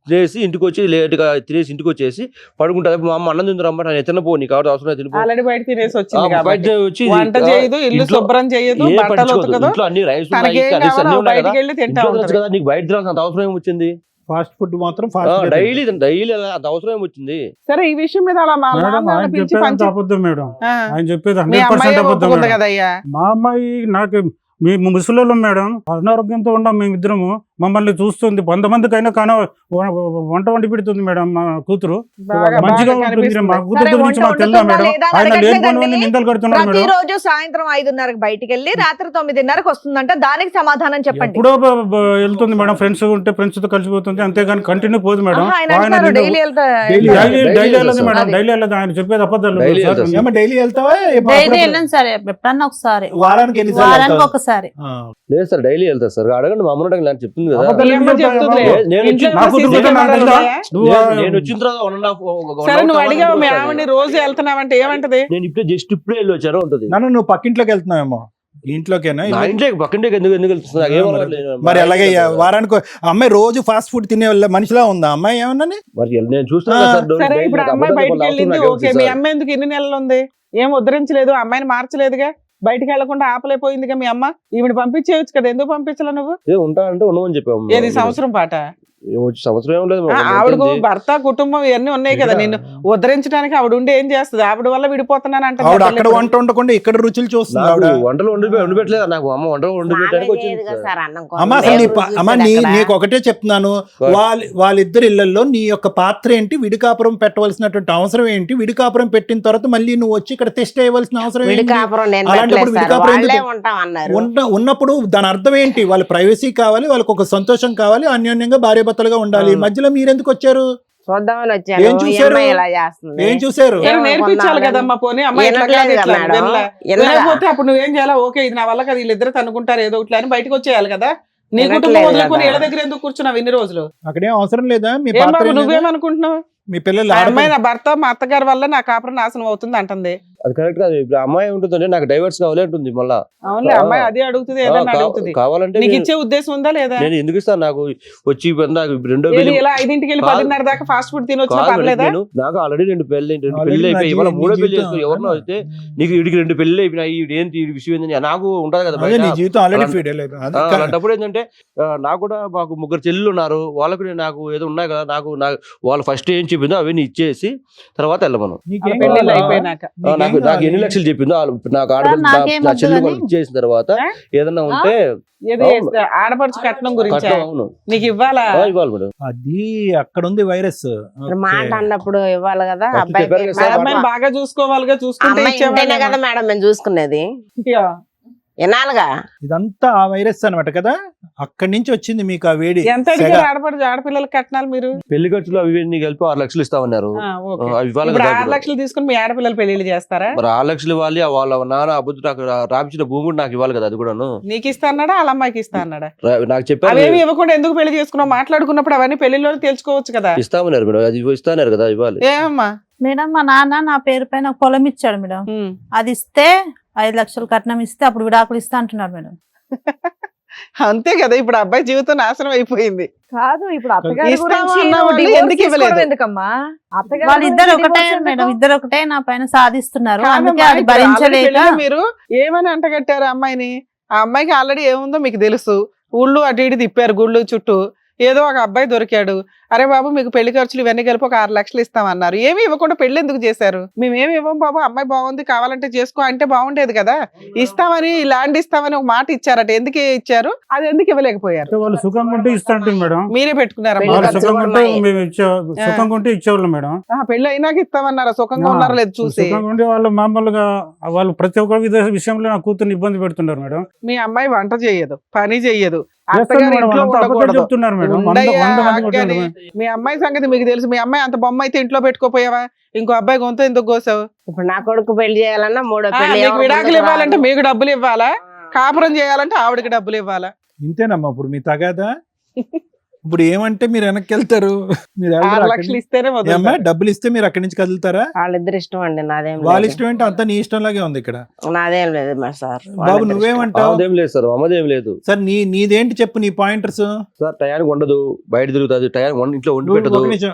తినేసి ఇంటికి వచ్చి లేట్గా తినేసి ఇంటికి వచ్చేసి పడుకుంటుంది. మా అమ్మ అన్నం తిందరమ్మా, నేను తినపో, నీకు కాబట్టి అవసరం లేదు, తినిపో. ఆల్రెడీ బయట తినేసి వచ్చింది బయట కాబట్టి వచ్చి వంట చేయదు, ఇల్లు ఇంట్లో శుభ్రం చేయదు, ఏం బట్టలు పట్టించుకోదు. ఉతకదు. ఇంట్లో అన్ని రైస్ ఉన్నాయి, తనకేం కర్రీస్ అన్ని కావాలో ఉన్నాయి కదా, బయటికి వెళ్ళి తింటా ఇంట్లో తినొచ్చు ఉంటది. కదా, నీకు బయట తినాల్సిన అవసరం ఏమి వచ్చింది? ఫాస్ట్ ఫుడ్ మాత్రం ఫాస్ట్ డైలీ అంత అవసరం ఏమి వచ్చింది? సరే ఈ విషయం మీద అలా మా మేడం నాన్న ఆయన పిలిచి చెప్పేది అంత పంచి అబద్ధం మేడం. ఆ, ఆయన చెప్పేది మీ 100% అమ్మాయి అబద్ధం ఒప్పుకుంది మేడం. కదయ్యా. మా అమ్మాయి నాకు మీ ముసలిలో మేడం అనారోగ్యంతో ఉన్నాం మేమిద్దరము. మమ్మల్ని చూస్తుంది, 100 మందికైనా కానీ వంట వండి పెడుతుంది మేడం మా కూతురు. బాగా మంచిగా బాగా ఉంటుంది కనిపిస్తుంది. మా కూతురు సరే, గురించి వంట మాకు తెలుదా వండుతుందా మేడం? లేదా అని ఆయన అడగట్లేదండి. లేనిపోయిన నిందలు కడుతున్నారు మేడం. ప్రతిరోజు సాయంత్రం 5:30కి బయటికి వెళ్ళి రాత్రి 9:30కి వస్తుందంట. దానికి సమాధానం చెప్పండి. ఎప్పుడో వెళ్తుంది మేడం, ఫ్రెండ్స్ ఉంటే ఫ్రెండ్స్ తో కలిసిపోతుంది, అంతేగాని కంటిన్యూ పోదు మేడం. ఆహా, ఆయన ఆయన అంటున్నారు నింద- డైలీ వెళ్తా Daily డైలీ డైలీ వెళ్ళదు మేడం, అది. డైలీ వెళ్ళదు. ఆయన చెప్పేది అబద్ధాలు డైలీ సార్. వెళ్తారు. ఏమో డైలీ వెళ్తావా? డైలీ వెళ్ళాను సార్, ఎప్పుడన్నా ఒకసారి, వారానికి ఎన్నిసార్లు వారానికి వెళ్తావు? ఒకసారి. ఆ. లేదు సార్, డైలీ వెళ్తారు సార్. అడగండి, మా అమ్మ అడగండి, నాకు చెప్తుంది కదా. అబద్ధాలు మీ అమ్మ ఎందుకు చెప్తుంది. చెప్తావు? నేను ఇంట్లో వచ్చి- నాకు CCTV దుర్గతి నాకు కెమెరాలు తెలుసా? ఉన్నాయా? నువ్వు నేను వచ్చిన తర్వాత 1.5 సరే నువ్వు అడిగావు మీ వస్తుంది. ఆవిడని రోజు వెళ్తున్నావంటే ఏమంటది? నేను ఇప్పుడే వెళ్ళి వచ్చాను ఉంటుంది. నన్ను నువ్వు పక్కింట్లోకి వెళ్తున్నావేమో, ఇంట్లోకేనా? నా ఇంట్లో పక్కింటికి ఎందుకు వెళ్తున్నా? నాకు ఏం అలవాటు లేదు. మరి అలాగే వారానికి అమ్మాయి రోజు ఫాస్ట్ ఫుడ్ తినే మనిషిలా ఉందా అమ్మాయి? ఏమన్నా మరి నేను చూస్తున్నా కదా సార్, సరే డైలీ ఇప్పుడు నాకు అమ్మాయి అబద్ధాలు బయటికి చెప్పాలి, వెళ్ళింది, అవసరం ఓకే. నాకు మీ ఏం అమ్మ ఎందుకు ఇన్ని నెలలు ఉంది? ఏం ఉద్ధరించలేదు, అమ్మాయిని మార్చలేదుగా, బయటికి వెళ్లకుండా ఆపలేకపోయిందిగా మీ అమ్మ. ఈవిడ పంపించేయచ్చు కదా, ఎందుకు పంపించలే నువ్వు? ఉంటా అంటే ఉండమని చెప్పాము. ఏది సంవత్సరం పాట? సంవత్సరం ఏం లేదు. ఆవిడకు భర్త కుటుంబం ఇవన్నీ ఉన్నాయి కదా, నిన్ను ఉద్ధరించడానికి ఆవిడ ఉండి ఏం చేస్తుంది? ఆవిడ వల్ల విడిపోతున్నాను అంటే ఆవిడ అక్కడ వంట ఉండకుండా ఇక్కడ రుచులు చూస్తుంది ఆవిడ. వంటలు వండి పెట్టలేదు నాకు అమ్మ, వంటలు వండి పెట్టడానికి వచ్చింది సార్. సార్ అన్నం అమ్మ అసలు అమ్మ నీకు ఒకటే చెప్తున్నాను, వాళ్ళిద్దరి ఇళ్లలో నీ యొక్క పాత్ర ఏంటి? విడికాపురం పెట్టవలసినటువంటి అవసరం ఏంటి? విడికాపురం పెట్టిన తర్వాత మళ్ళీ నువ్వు వచ్చి ఇక్కడ టెస్ట్ చేయవలసిన అవసరం ఏంటి? విడికాపురం నేను అలాంటప్పుడు పెట్టలేదు సార్, విడికాపురం వాళ్ళే ఎందుకు? ఉంటాం అన్నారు. ఉన్నప్పుడు దాని అర్థం ఏంటి? వాళ్ళ ప్రైవసీ కావాలి, వాళ్ళకి ఒక సంతోషం కావాలి, అన్యోన్యంగా భార్యాభర్తలుగా ఉండాలి. అవును. మధ్యలో మీరెందుకు వచ్చారు? చూద్దామని ఏం వచ్చాను, ఈ చూశారు? అమ్మాయి ఇలా చేస్తుంది. ఏం చూసారు? ఏం నేర్పించాలి కదమ్మా, పోనీ అమ్మాయి ఇట్లా కాదు, వినట్లేదు ఇట్లా మేడం. వినలే. వినకపోతే అప్పుడు నువ్వేం చేయాలా? ఓకే ఇది నా వల్ల కదా, వీళ్ళిద్దరు తనుకుంటారు ఏదో ఒకటి అని బయటకు వచ్చేయాలి కదా. నీ కుటుంబం వినట్లేదు వదులుకొని కదా. ఇళ్ళ దగ్గర ఎందుకు కూర్చున్నావు ఇన్ని రోజులు? అక్కడేం అవసరం లేదా? మీ ఏం పాత్ర బాబు ఏం లేదా? నువ్వేమనుకుంటున్నావు? మీ పిల్లలు ఆ అమ్మాయి నా భర్త మా అత్తగారి వల్ల నా కాపురం నాశనం అవుతుంది అంటుంది. అది కరెక్ట్ కాదు. ఇప్పుడు అమ్మాయి ఉంటుందంటే నాకు డైవర్స్ కావాలి అంటుంది. మళ్ళా అవునులే, అమ్మాయి అదే అడుగుతుంది, ఏదన్నా అడుగుతుంది. కావాలంటే నీకు ఇచ్చే ఉద్దేశం ఉందా లేదా? నేను ఎందుకు ఇస్తాను? నాకు వచ్చి నాకు రెండో ఏది పెళ్లి ఇలా 5కి వెళ్ళి 10:30 దాకా ఫాస్ట్ ఫుడ్ తినొచ్చినా కాదు పర్లేదా? నేను, నాకు ఆల్రెడీ 2 పెళ్లి Already అయిపోయి నా ఇవాళ 3వ పెళ్లి జీవితం. చేసుకో. ఎవరినో అయితే నీకు వీడికి 2 పెళ్లి అయిపోయినాయి, వీడు ఏంటి ఈ విషయం ఏంటని నాకు ఉంటది కదా అదే బయట. నీ జీవితం ఆల్రెడీ అలాంటి- ఫీడ్ అయిపోయింది. అలాంటప్పుడు ఏంటంటే నాకు కూడా మాకు 3 చెల్లెలు ఉన్నారు. వాళ్ళకు నాకు ఏదో ఉన్నాయి కదా, నాకు వాళ్ళు ఫస్ట్ ఏం చెప్పిందో అవన్నీ ఇచ్చేసి తర్వాత వెళ్ళమను. పెళ్లిళ్ళు అయిపోయినాక. నాకు ఎన్ని లక్షలు చెప్పిందో నాకు ఆడపిల్ల నాకేం నా వద్దు చెల్లి కానీ- వాళ్ళకి ఇచ్చేసిన తర్వాత ఆ? ఏదన్నా ఉంటే ఏది అవును. ఆడపడుచు కట్నం గురించి కట్నం అవును నీకు ఇవ్వాలా ఇవ్వాలి మేడం. అది అక్కడ ఉంది వైరస్. మాట అన్నప్పుడు ఇవ్వాలి కదా. First అబ్బాయి చెప్పారు కదా ఆ సార్, అమ్మాయిని బాగా చూసుకోవాలిగా, చూసుకుంటే అమ్మాయి ఇంటేనే ఇచ్చేవాళ్ళేమో. కదా మేడం మేము చూసుకునేది. వినాలిగా. ఇదంతా ఆ వైరస్ అన్నమాట కదా, అక్కడి నుంచి వచ్చింది మీకు ఆ వేడి. ఎంత సెగ. అడిగారు ఆడపడుచు ఆడపిల్లలకి కట్నాలు మీరు? పెళ్లి ఖర్చులు అవి ఇవన్నీ కలిపి 6 లక్షలు ఇస్తామన్నారు. ఓకే. అవి ఇవ్వాలి ఇప్పుడు కదా 6 ఇప్పుడు. లక్షలు తీసుకుని మీ ఆడపిల్లలు పెళ్లిళ్ళు చేస్తారా? మరి 6 లక్షలు ఇవ్వాలి, వాళ్ళ నాన్న అబద్ధం నాకు రాపించిన భూమి కూడా నాకు ఇవ్వాలి కదా, అది కూడాను నీకు ఇస్తా అన్నాడా వాళ్ళ అమ్మాయికి ఇస్తా అన్నాడా? నాకు చెప్పారు అవేమి ఇవ్వకుండా ఎందుకు పెళ్లి చేసుకున్నావు? మాట్లాడుకున్నప్పుడు అవన్నీ పెళ్లిలో తెలుసుకోవచ్చు కదా. ఇస్తామన్నారు మేడం, అది ఇస్తాన్నారు కదా, ఇవ్వాలి. ఏమమ్మా? మేడం మా నాన్న నా పేరు పైన ఒక పొలం ఇచ్చాడు మేడం. అది ఇస్తే 5 లక్షలు కట్నం ఇస్తే అప్పుడు విడాకులు ఇస్తా అంటున్నారు మేడం. అంతే కదా, ఇప్పుడు అబ్బాయి జీవితం నాశనం అయిపోయింది. కాదు ఇప్పుడు అత్తగారి ఇస్తాము గురించి అన్న నువ్వు వాళ్ళు divorce ఎందుకు ఇవ్వలేదు? తీసుకోవడం ఎందుకమ్మా? అత్తగారి వాళ్ళిద్దరు గురించి ఒకటే divorce మేడం, ఎందుకు? ఇద్దరు ఒకటే నా పైన సాధిస్తున్నారు. అందుకే కాదమ్మా, అది ఇప్పుడు ఆల్రెడీ భరించలేక పెళ్లిలో మీరు ఏమని అంటగట్టారు అమ్మాయిని? ఆ అమ్మాయికి ఆల్రెడీ ఏముందో మీకు తెలుసు. ఊళ్ళు అటు ఇటు తిప్పారు, గుళ్ళు చుట్టూ. ఏదో ఒక అబ్బాయి దొరికాడు. అరే బాబు మీకు పెళ్లి ఖర్చులు ఇవన్నీ కలిపి ఒక 6 లక్షలు ఇస్తామన్నారు. ఏమి ఇవ్వకుండా పెళ్లి ఎందుకు చేశారు? మేమేమి ఇవ్వం బాబు, అమ్మాయి బాగుంది కావాలంటే చేసుకో అంటే బాగుండేది కదా. ఇస్తామని ల్యాండ్ ఇస్తామని ఒక మాట ఇచ్చారట, ఎందుకు ఇచ్చారు? అది ఎందుకు ఇవ్వలేకపోయారు? అంటే వాళ్ళు సుఖంగా ఉంటే ఇస్తాంటే మేడం, మీరే పెట్టుకున్నారా? పెళ్లి వాళ్ళు ఖర్చులు సుఖంగా కూడా ఉంటే మేము సుఖంగా ఉంటే ఇచ్చేవాళ్ళం మేడం. పెళ్లి అయినాక ఇస్తామన్నారా? సుఖంగా ఉన్నారా లేదు చూసి. సుఖంగా ఉంటే వాళ్ళు మామూలుగా వాళ్ళు ప్రతి ఒక్క విషయంలో నా కూతుర్ని ఇబ్బంది పెడుతున్నారు మేడం. మీ అమ్మాయి వంట చేయదు, పని చెయ్యదు, చేస్తాను అత్తగారు మేడం, ఇంట్లో అంతా అబద్ధాలు ఉండకూడదు. చెప్తున్నారు మేడం. ఉండయ్యా, 100 మంది ఆగ్గాని. కొట్టారు. మీ అమ్మాయి సంగతి మీకు తెలుసు. మీ అమ్మాయి అంత బొమ్మ అయితే ఇంట్లో పెట్టుకోపోయావా? ఇంకో అబ్బాయి గొంతు ఎందుకు కోసావు? ఇప్పుడు నా కొడుకు పెళ్లి చేయాలన్నా 3వ పెళ్లి. మీకు ఎవరు విడాకులు ముందుకు ఇవ్వాలంటే రారు. మీకు డబ్బులు ఇవ్వాలా? కాపురం చేయాలంటే ఆవిడకి డబ్బులు ఇవ్వాలా? ఇంతేనమ్మా ఇప్పుడు మీ తగాదా. ఇప్పుడు ఏమంటే మీరు వెనక్కి వెళ్తారు, మీరు 6 వెళ్ళరు లక్షలు అక్కడి ఇస్తేనే నుంచి. ఏమ్మా, వదులుతారు. డబ్బులు ఇస్తే మీరు అక్కడి నుంచి కదులుతారా? వాళ్ళిద్దరు ఇష్టం అండి, నాదేం వాళ్ళ లేదు. ఇష్టం ఏంటో అంతా నీ ఇష్టం లాగే ఉంది ఇక్కడ. నాదేం లేదు మరి సార్. బాబు వాళ్ళిద్దరి నువ్వేమంటావు? అమ్మదేం లేదు సార్, అమ్మదేం లేదు సార్ నీదేంటి చెప్పు, నీ పాయింటర్స్. సార్. టయానికి ఉండదు, బయట తిరుగుతుంది, టయానికి ఇంట్లో వండి పెట్టదు.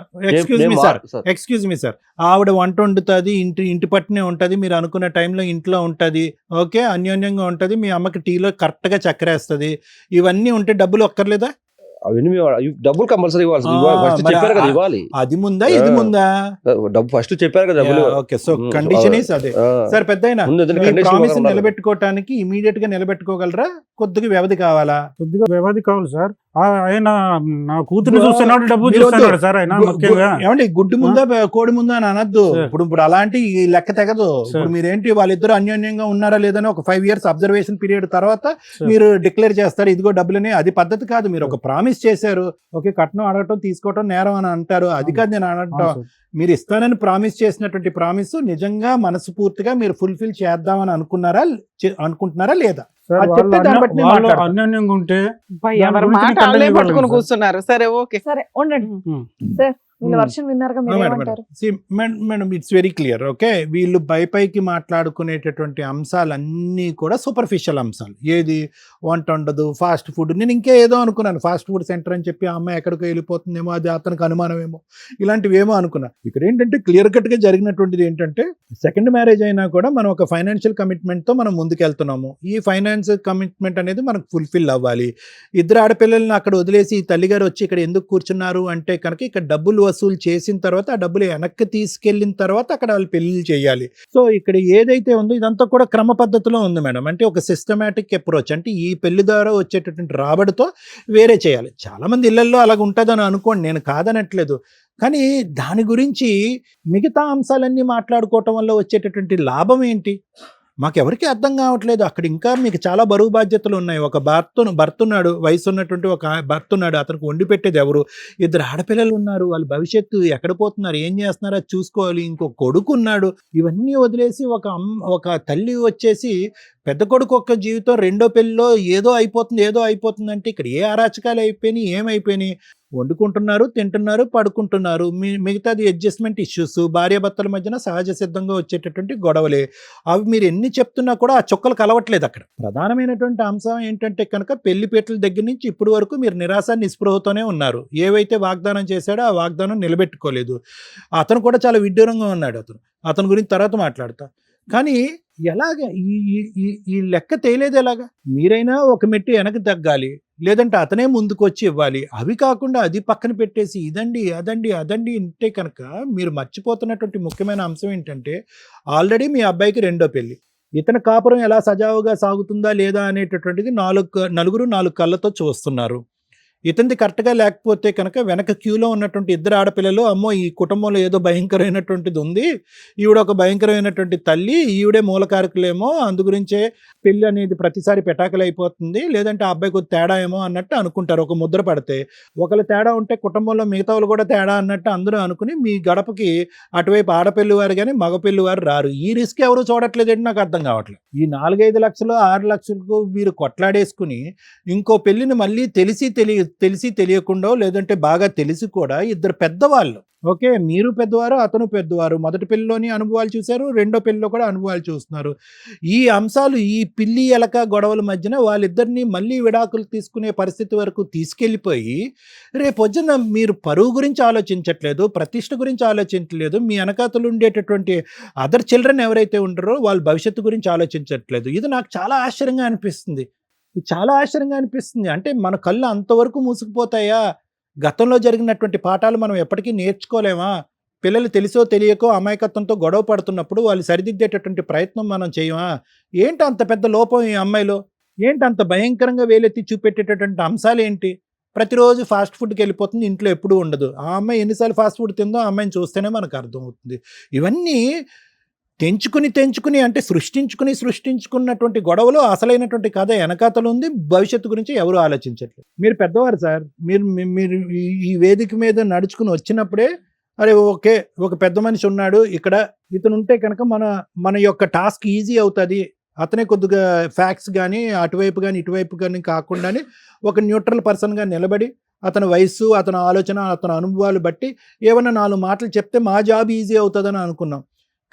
Excuse me sir, sir. Excuse me sir, ఆవిడ వంట వండుతుంది, ఇంటి పట్టునే ఉంటది, మీరు అనుకున్న టైంలో ఇంట్లో ఉంటది, ఓకే, అన్యోన్యంగా ఉంటది, మీ అమ్మకి టీలో కరెక్ట్ గా చక్కెరేస్తుంది, ఇవన్నీ ఉంటే డబ్బులు ఒక్కర్లేదా? అవన్నీ డబ్బులు కంపల్సరీ ఇవ్వాలి. ఫస్ట్ మరి చెప్పారు కదా ఇవ్వాలి. అది ముందా ఇది ముందా? డబ్బు ఫస్ట్ చెప్పారు కదా డబ్బులు. ఓకే, సో కండిషన్ ఈస్ అదే. సార్ పెద్దయినా ముందు ఏదైనా మీ condition ప్రామిస్ ఉండాలి. నిలబెట్టుకోవటానికి ఇమీడియట్ గా నిలబెట్టుకోగలరా? కొద్దిగా వ్యవధి కావాలా? కొద్దిగా వ్యవధి కావాలి సార్. ఆయన నా కూతురు చూస్తున్నాడు, డబ్బు మీరు వద్దు. చూస్తున్నాడు సార్. ఆయన ముఖ్యంగా ఏమండి గుడ్డు ముందా కోడి ముందా అని అనద్దు. సార్. ఇప్పుడు అలాంటి ఈ లెక్క తెగదు. సార్. ఇప్పుడు మీరేంటి వాళ్ళిద్దరు అన్యోన్యంగా ఉన్నారా లేదని ఒక 5 years అబ్జర్వేషన్ పీరియడ్ తర్వాత సార్. మీరు డిక్లేర్ చేస్తారు ఇదిగో డబ్బులని. అది పద్ధతి కాదు. మీరు ఒక ప్రామిస్ చేశారు, ఓకే, కట్నం అడగటం తీసుకోవటం నేరం అని అంటారు, అది కాదు నేను అవును అనటం. సార్. మీరు ఇస్తానని ప్రామిస్ చేసినటువంటి ప్రామిస్ నిజంగా మనస్ఫూర్తిగా మీరు ఫుల్ఫిల్ చేద్దామని అనుకుంటున్నారా లేదా? సార్, అది చెప్తే దాన్ని బట్టి నేను వాళ్ళు మాట్లాడతాను. అన్యోన్యంగా ఉంటే అబ్బాయి, దాని ఎవరి గురించి మాట నీకు వాళ్ళే అర్థం పట్టుకుని ఇవ్వాలి కూర్చున్నారు. సరే ఓకే. సరే ఉండండి ఉం. సార్, వీళ్ళ వర్షం విన్నారుగా, మీరు ఏమంటారు? Madam it's very clear. Okay, వీళ్ళు పైకి మాట్లాడుకునేటటువంటి అంశాలన్నీ కూడా సూపర్ఫిషియల్ అంశాలు. ఏది వంట ఉండదు, ఫాస్ట్ ఫుడ్. నేను ఇంకా ఏదో అనుకున్నాను, ఫాస్ట్ ఫుడ్ సెంటర్ అని చెప్పి ఆ అమ్మాయి ఎక్కడికో వెళ్ళిపోతుందేమో, అది అతనికి అనుమానమేమో, ఇలాంటివి ఏమో అనుకున్నా. ఇక్కడ ఏంటంటే క్లియర్ కట్ గా జరిగినటువంటిది ఏంటంటే సెకండ్ మ్యారేజ్ అయినా కూడా మనం ఒక ఫైనాన్షియల్ కమిట్మెంట్ తో మనం ముందుకెళ్తున్నాము. ఈ ఫైనాన్షియల్ కమిట్మెంట్ అనేది మనకు ఫుల్ఫిల్ అవ్వాలి. ఇద్దరు ఆడపిల్లల్ని అక్కడ వదిలేసి ఈ తల్లిగారు వచ్చి ఇక్కడ ఎందుకు కూర్చున్నారు అంటే కనుక ఇక్కడ డబ్బులు వసూలు చేసిన తర్వాత ఆ డబ్బులు వెనక్కి తీసుకెళ్లిన తర్వాత అక్కడ వాళ్ళు పెళ్లి చేయాలి. సో ఇక్కడ ఏదైతే ఉందో ఇదంతా కూడా క్రమ పద్ధతిలో ఉంది మేడం. అంటే ఒక సిస్టమేటిక్ అప్రోచ్, అంటే ఈ పెళ్లి ద్వారా వచ్చేటటువంటి రాబడితో వేరే చేయాలి. చాలా మంది ఇళ్లలో అలాగ ఉంటుందని అనుకోండి, నేను కాదనట్లేదు. కానీ దాని గురించి మిగతా అంశాలన్నీ మాట్లాడుకోవటం వల్ల వచ్చేటటువంటి లాభం ఏంటి మాకెవరికి అర్థం కావట్లేదు. అక్కడ ఇంకా మీకు చాలా బరువు బాధ్యతలు ఉన్నాయి. ఒక భర్త ఉన్నాడు, వయసు ఉన్నటువంటి ఒక భర్త ఉన్నాడు, అతనికి వండి పెట్టేది ఎవరు? 2 ఆడపిల్లలు ఉన్నారు, వాళ్ళ భవిష్యత్తు ఎక్కడ పోతున్నారు, ఏం చేస్తున్నారో అది చూసుకోవాలి. ఇంకో కొడుకు ఉన్నాడు. ఇవన్నీ వదిలేసి ఒక తల్లి వచ్చేసి పెద్ద కొడుకు ఒక్క జీవితం, రెండో పెళ్ళిలో ఏదో అయిపోతుంది అంటే ఇక్కడ ఏ అరాచకాలు అయిపోయినాయి, ఏమైపోయినాయి? వండుకుంటున్నారు, తింటున్నారు, పడుకుంటున్నారు. మిగతాది అడ్జస్ట్మెంట్ ఇష్యూస్, భార్యాభర్తల మధ్యన సహజ సిద్ధంగా వచ్చేటటువంటి గొడవలే. అవి మీరు ఎన్ని చెప్తున్నా కూడా ఆ చుక్కలు కలవట్లేదు. అక్కడ ప్రధానమైనటువంటి అంశం ఏంటంటే కనుక పెళ్లిపేటల దగ్గర నుంచి ఇప్పటి వరకు మీరు నిరాశ నిస్పృహతోనే ఉన్నారు. ఏవైతే వాగ్దానం చేశాడో ఆ వాగ్దానం నిలబెట్టుకోలేదు. అతను కూడా చాలా విడ్డూరంగా ఉన్నాడు. అతని గురించి తర్వాత మాట్లాడతా. కానీ ఎలాగ ఈ ఈ- ఈ ఈ లెక్క తేలేదు ఎలాగా? మీరైనా ఒక మెట్టు వెనక్కి తగ్గాలి, లేదంటే అతనే ముందుకు వచ్చి ఇవ్వాలి. అవి కాకుండా అది పక్కన పెట్టేసి ఇదండి అదండి అదండి అంటే కనుక మీరు మర్చిపోతున్నటువంటి ముఖ్యమైన అంశం ఏంటంటే, ఆల్రెడీ మీ అబ్బాయికి రెండో పెళ్లి. ఇతని కాపురం ఎలా సజావుగా సాగుతుందా లేదా అనేటటువంటిది నలుగురు 4 కళ్ళతో చూస్తున్నారు. ఇతనిది కరెక్ట్గా లేకపోతే కనుక వెనక క్యూలో ఉన్నటువంటి ఇద్దరు ఆడపిల్లలు, అమ్మో ఈ కుటుంబంలో ఏదో భయంకరమైనటువంటిది ఉంది, ఈవిడ ఒక భయంకరమైనటువంటి తల్లి, ఈవిడే మూలకారకులేమో, అందుగురించే పెళ్ళి అనేది ప్రతిసారి పెటాకులు అయిపోతుంది, లేదంటే ఆ అబ్బాయి కొద్ది తేడా ఏమో అన్నట్టు అనుకుంటారు. ఒక ముద్ర పడితే ఒకళ్ళు తేడా ఉంటే కుటుంబంలో మిగతా వాళ్ళు కూడా తేడా అన్నట్టు అందరూ అనుకుని మీ గడపకి అటువైపు ఆడపిల్లి వారు కానీ మగపిల్లి వారు రారు. ఈ రిస్క్ ఎవరు చూడట్లేదంటే నాకు అర్థం కావట్లేదు. ఈ 4-5 లక్షలు 6 లక్షలకు మీరు కొట్లాడేసుకుని ఇంకో పెళ్లిని మళ్ళీ తెలిసి తెలియకుండా, లేదంటే బాగా తెలిసి కూడా ఇద్దరు పెద్దవాళ్ళు, ఓకే, మీరు పెద్దవారు అతను పెద్దవారు, మొదటి పెళ్లిలోని అనుభవాలు చూశారు, రెండో పెళ్లిలో కూడా అనుభవాలు చూస్తున్నారు. ఈ అంశాలు ఈ పిల్లి ఎలక గొడవల మధ్యన వాళ్ళిద్దరిని మళ్ళీ విడాకులు తీసుకునే పరిస్థితి వరకు తీసుకెళ్ళిపోయి, రేపొద్దున మీరు పరువు గురించి ఆలోచించట్లేదు, ప్రతిష్ట గురించి ఆలోచించట్లేదు, మీ వెనకాతలు ఉండేటటువంటి అదర్ చిల్డ్రన్ ఎవరైతే ఉంటారో వాళ్ళ భవిష్యత్తు గురించి ఆలోచించట్లేదు. ఇది నాకు చాలా ఆశ్చర్యంగా అనిపిస్తుంది. ఇది చాలా ఆశ్చర్యంగా అనిపిస్తుంది. అంటే మన కళ్ళు అంతవరకు మూసుకుపోతాయా? గతంలో జరిగినటువంటి పాఠాలు మనం ఎప్పటికీ నేర్చుకోలేమా? పిల్లలు తెలిసో తెలియకో అమాయకత్వంతో గొడవ పడుతున్నప్పుడు వాళ్ళు సరిదిద్దేటటువంటి ప్రయత్నం మనం చేయమా? ఏంటి అంత పెద్ద లోపం ఈ అమ్మాయిలో? ఏంటి అంత భయంకరంగా వేలెత్తి చూపెట్టేటటువంటి అంశాలు ఏంటి? ప్రతిరోజు ఫాస్ట్ ఫుడ్కి వెళ్ళిపోతుంది, ఇంట్లో ఎప్పుడూ ఉండదు. ఆ అమ్మాయి ఎన్నిసార్లు ఫాస్ట్ ఫుడ్ తిందో ఆ అమ్మాయిని చూస్తేనే మనకు అర్థమవుతుంది. ఇవన్నీ తెంచుకుని అంటే సృష్టించుకున్నటువంటి గొడవలో అసలైనటువంటి కథ వెనకాతలు ఉంది. భవిష్యత్తు గురించి ఎవరు ఆలోచించట్లేదు. మీరు పెద్దవారు సార్, మీరు ఈ వేదిక మీద నడుచుకుని వచ్చినప్పుడే అరే ఓకే, ఒక పెద్ద మనిషి ఉన్నాడు ఇక్కడ, ఇతను ఉంటే కనుక మన యొక్క టాస్క్ ఈజీ అవుతుంది, అతనే కొద్దిగా ఫ్యాక్ట్స్ కానీ అటువైపు కానీ ఇటువైపు కానీ కాకుండానే ఒక న్యూట్రల్ పర్సన్గా నిలబడి అతని వయస్సు, అతని ఆలోచన, అతని అనుభవాలు బట్టి ఏమన్నా 4 మాటలు చెప్తే మా జాబ్ ఈజీ అవుతుందని అనుకున్నాం.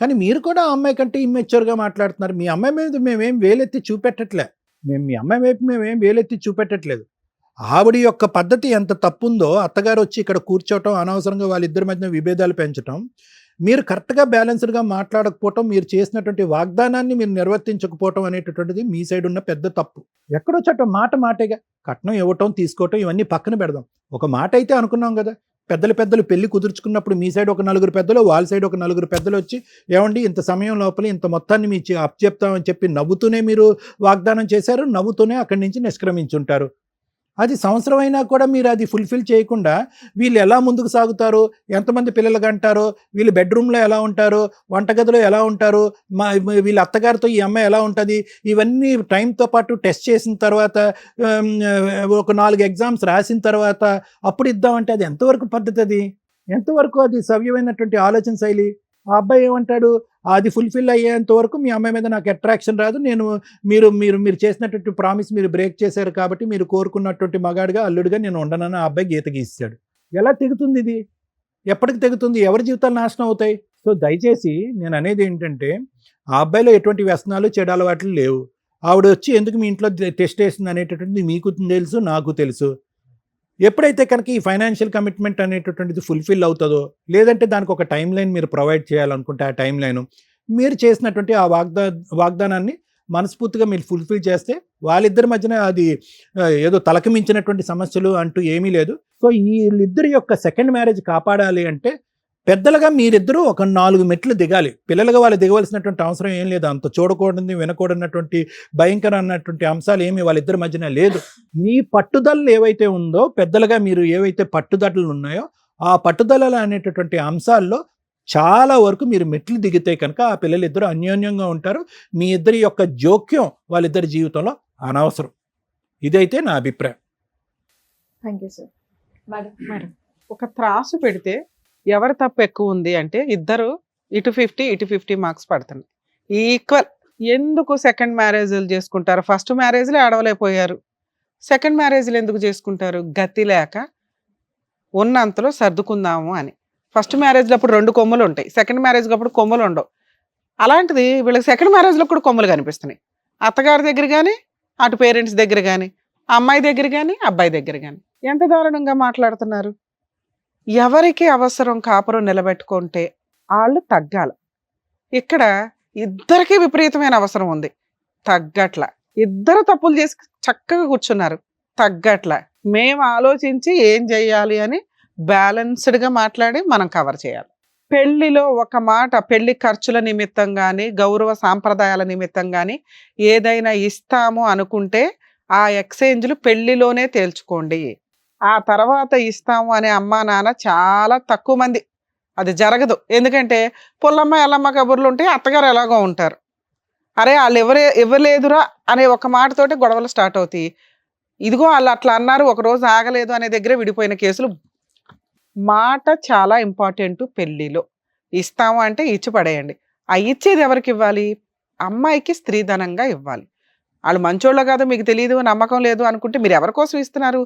కానీ మీరు కూడా ఆ అమ్మాయి కంటే ఇమ్మెచ్యూర్గా మాట్లాడుతున్నారు. మీ అమ్మాయి మీద మేమేం వేలెత్తి చూపెట్టట్లే, మీ అమ్మాయి వైపు మేమేం వేలెత్తి చూపెట్టట్లేదు. ఆవిడ యొక్క పద్ధతి ఎంత తప్పుందో, అత్తగారు వచ్చి ఇక్కడ కూర్చోవటం, అనవసరంగా వాళ్ళిద్దరి మధ్య విభేదాలు పెంచడం, మీరు కరెక్ట్గా బ్యాలెన్స్డ్గా మాట్లాడకపోవటం, మీరు చేసినటువంటి వాగ్దానాన్ని మీరు నిర్వర్తించకపోవటం అనేటటువంటిది మీ సైడ్ ఉన్న పెద్ద తప్పు. ఎక్కడో చట్టం మాటేగా, కట్నం ఇవ్వటం తీసుకోవటం ఇవన్నీ పక్కన పెడదాం. ఒక మాట అయితే అనుకున్నాం కదా, పెద్దలు పెళ్లి కుదుర్చుకున్నప్పుడు మీ సైడ్ ఒక 4 పెద్దలు, వాళ్ళ సైడ్ ఒక 4 పెద్దలు వచ్చి ఏమండి ఇంత సమయం లోపల ఇంత మొత్తాన్ని మీ అప్పచెప్తామని చెప్పి నవ్వుతూనే మీరు వాగ్దానం చేశారు, నవ్వుతూనే అక్కడి నుంచి నిష్క్రమించుంటారు. అది సంవత్సరం అయినా కూడా మీరు అది ఫుల్ఫిల్ చేయకుండా వీళ్ళు ఎలా ముందుకు సాగుతారు, ఎంతమంది పిల్లలు కంటారో, వీళ్ళు బెడ్రూమ్లో ఎలా ఉంటారు, వంటగదిలో ఎలా ఉంటారు, వీళ్ళ అత్తగారితో ఈ అమ్మాయి ఎలా ఉంటుంది, ఇవన్నీ టైంతో పాటు టెస్ట్ చేసిన తర్వాత ఒక 4 ఎగ్జామ్స్ రాసిన తర్వాత అప్పుడు ఇద్దామంటే అది ఎంతవరకు పద్ధతి? అది ఎంతవరకు అది సవ్యమైనటువంటి ఆలోచన శైలి? ఆ అబ్బాయి ఏమంటాడు, అది ఫుల్ఫిల్ అయ్యేంత వరకు మీ అమ్మాయి మీద నాకు అట్రాక్షన్ రాదు, మీరు చేసినటువంటి ప్రామిస్ మీరు బ్రేక్ చేశారు కాబట్టి మీరు కోరుకున్నటువంటి మగాడిగా అల్లుడిగా నేను ఉండనని ఆ అబ్బాయి గీత గీస్తాడు. ఎలా తెగుతుంది ఇది? ఎప్పటికి తెగుతుంది? ఎవరి జీవితాలు నాశనం అవుతాయి? సో దయచేసి నేను అనేది ఏంటంటే, ఆ అబ్బాయిలో ఎటువంటి వ్యసనాలు చెడు అలవాట్లు లేవు. ఆవిడ వచ్చి ఎందుకు మీ ఇంట్లో టెస్ట్ వేసింది అనేటటువంటిది మీకు తెలుసు, నాకు తెలుసు. ఎప్పుడైతే కనుక ఈ ఫైనాన్షియల్ కమిట్మెంట్ అనేటటువంటిది ఫుల్ఫిల్ అవుతుందో, లేదంటే దానికి ఒక టైం లైన్ మీరు ప్రొవైడ్ చేయాలనుకుంటే, ఆ టైం లైన్ మీరు చేసినటువంటి ఆ వాగ్దానాన్ని మనస్ఫూర్తిగా మీరు ఫుల్ఫిల్ చేస్తే వాళ్ళిద్దరి మధ్యన అది ఏదో తలకు మించినటువంటి సమస్యలు అంటూ ఏమీ లేదు. సో వీళ్ళిద్దరి యొక్క సెకండ్ మ్యారేజ్ కాపాడాలి అంటే పెద్దలుగా మీరిద్దరూ ఒక 4 మెట్లు దిగాలి. పిల్లలుగా వాళ్ళు దిగవలసినటువంటి అవసరం ఏం లేదు. అంత చూడకూడదు వినకూడనటువంటి భయంకర అన్నటువంటి అంశాలు ఏమి వాళ్ళిద్దరి మధ్యన లేదు. మీ పట్టుదలలు ఏవైతే ఉందో, పెద్దలుగా మీరు ఏవైతే పట్టుదలలు ఉన్నాయో ఆ పట్టుదలలు అనేటటువంటి అంశాల్లో చాలా వరకు మీరు మెట్లు దిగితే కనుక ఆ పిల్లలు ఇద్దరు అన్యోన్యంగా ఉంటారు. మీ ఇద్దరి యొక్క జోక్యం వాళ్ళిద్దరి జీవితంలో అనవసరం. ఇదైతే నా అభిప్రాయం. Thank you sir. మేడం, ఒక త్రాసు పెడితే ఎవరి తప్పు ఎక్కువ ఉంది అంటే ఇద్దరు ఇటు 50 ఇటు 50 మార్క్స్ పడుతున్నాయి, ఈక్వల్. ఎందుకు సెకండ్ మ్యారేజ్లు చేసుకుంటారు? ఫస్ట్ మ్యారేజ్లే ఆడవలేకపోయారు, సెకండ్ మ్యారేజ్లు ఎందుకు చేసుకుంటారు? గతి లేక ఉన్నంతలో సర్దుకుందాము అని. ఫస్ట్ మ్యారేజ్లో అప్పుడు 2 కొమ్ములు ఉంటాయి, సెకండ్ మ్యారేజ్లో అప్పుడు కొమ్ములు ఉండవు. అలాంటిది వీళ్ళకి సెకండ్ మ్యారేజ్లో కూడా కొమ్ములు కనిపిస్తున్నాయి. అత్తగారి దగ్గర కానీ, అటు పేరెంట్స్ దగ్గర కానీ, అమ్మాయి దగ్గర కానీ, అబ్బాయి దగ్గర కానీ. ఎంత దారుణంగా మాట్లాడుతున్నారు. ఎవరికి అవసరం కాపురం నిలబెట్టుకుంటే వాళ్ళు తగ్గాలి. ఇక్కడ ఇద్దరికీ విపరీతమైన అవసరం ఉంది, తగ్గట్ల. ఇద్దరు తప్పులు చేసి చక్కగా కూర్చున్నారు, తగ్గట్ల. మేము ఆలోచించి ఏం చెయ్యాలి అని బ్యాలెన్స్డ్గా మాట్లాడి మనం కవర్ చేయాలి. పెళ్లిలో ఒక మాట, పెళ్లి ఖర్చుల నిమిత్తం కానీ గౌరవ సాంప్రదాయాల నిమిత్తం కానీ ఏదైనా ఇస్తాము అనుకుంటే ఆ ఎక్స్చేంజ్లు పెళ్లిలోనే తేల్చుకోండి. ఆ తర్వాత ఇస్తాము అనే అమ్మా నాన్న చాలా తక్కువ మంది, అది జరగదు. ఎందుకంటే పుల్లమ్మ ఎల్లమ్మ కబుర్లు ఉంటే అత్తగారు ఎలాగో ఉంటారు, అరే వాళ్ళు ఇవ్వలేదురా అనే ఒక మాటతోటి గొడవలు స్టార్ట్ అవుతాయి. ఇదిగో వాళ్ళు అట్లా అన్నారు, ఒక రోజు ఆగలేదు అనే దగ్గర విడిపోయిన కేసులు. మాట చాలా ఇంపార్టెంట్. పెళ్లిలో ఇస్తాము అంటే ఇచ్చి పడేయండి. ఆ ఇచ్చేది ఎవరికి ఇవ్వాలి? అమ్మాయికి స్త్రీధనంగా ఇవ్వాలి. వాళ్ళు మంచోళ్ళో కాదో మీకు తెలియదు, నమ్మకం లేదు అనుకుంటే మీరు ఎవరి కోసం ఇస్తున్నారు?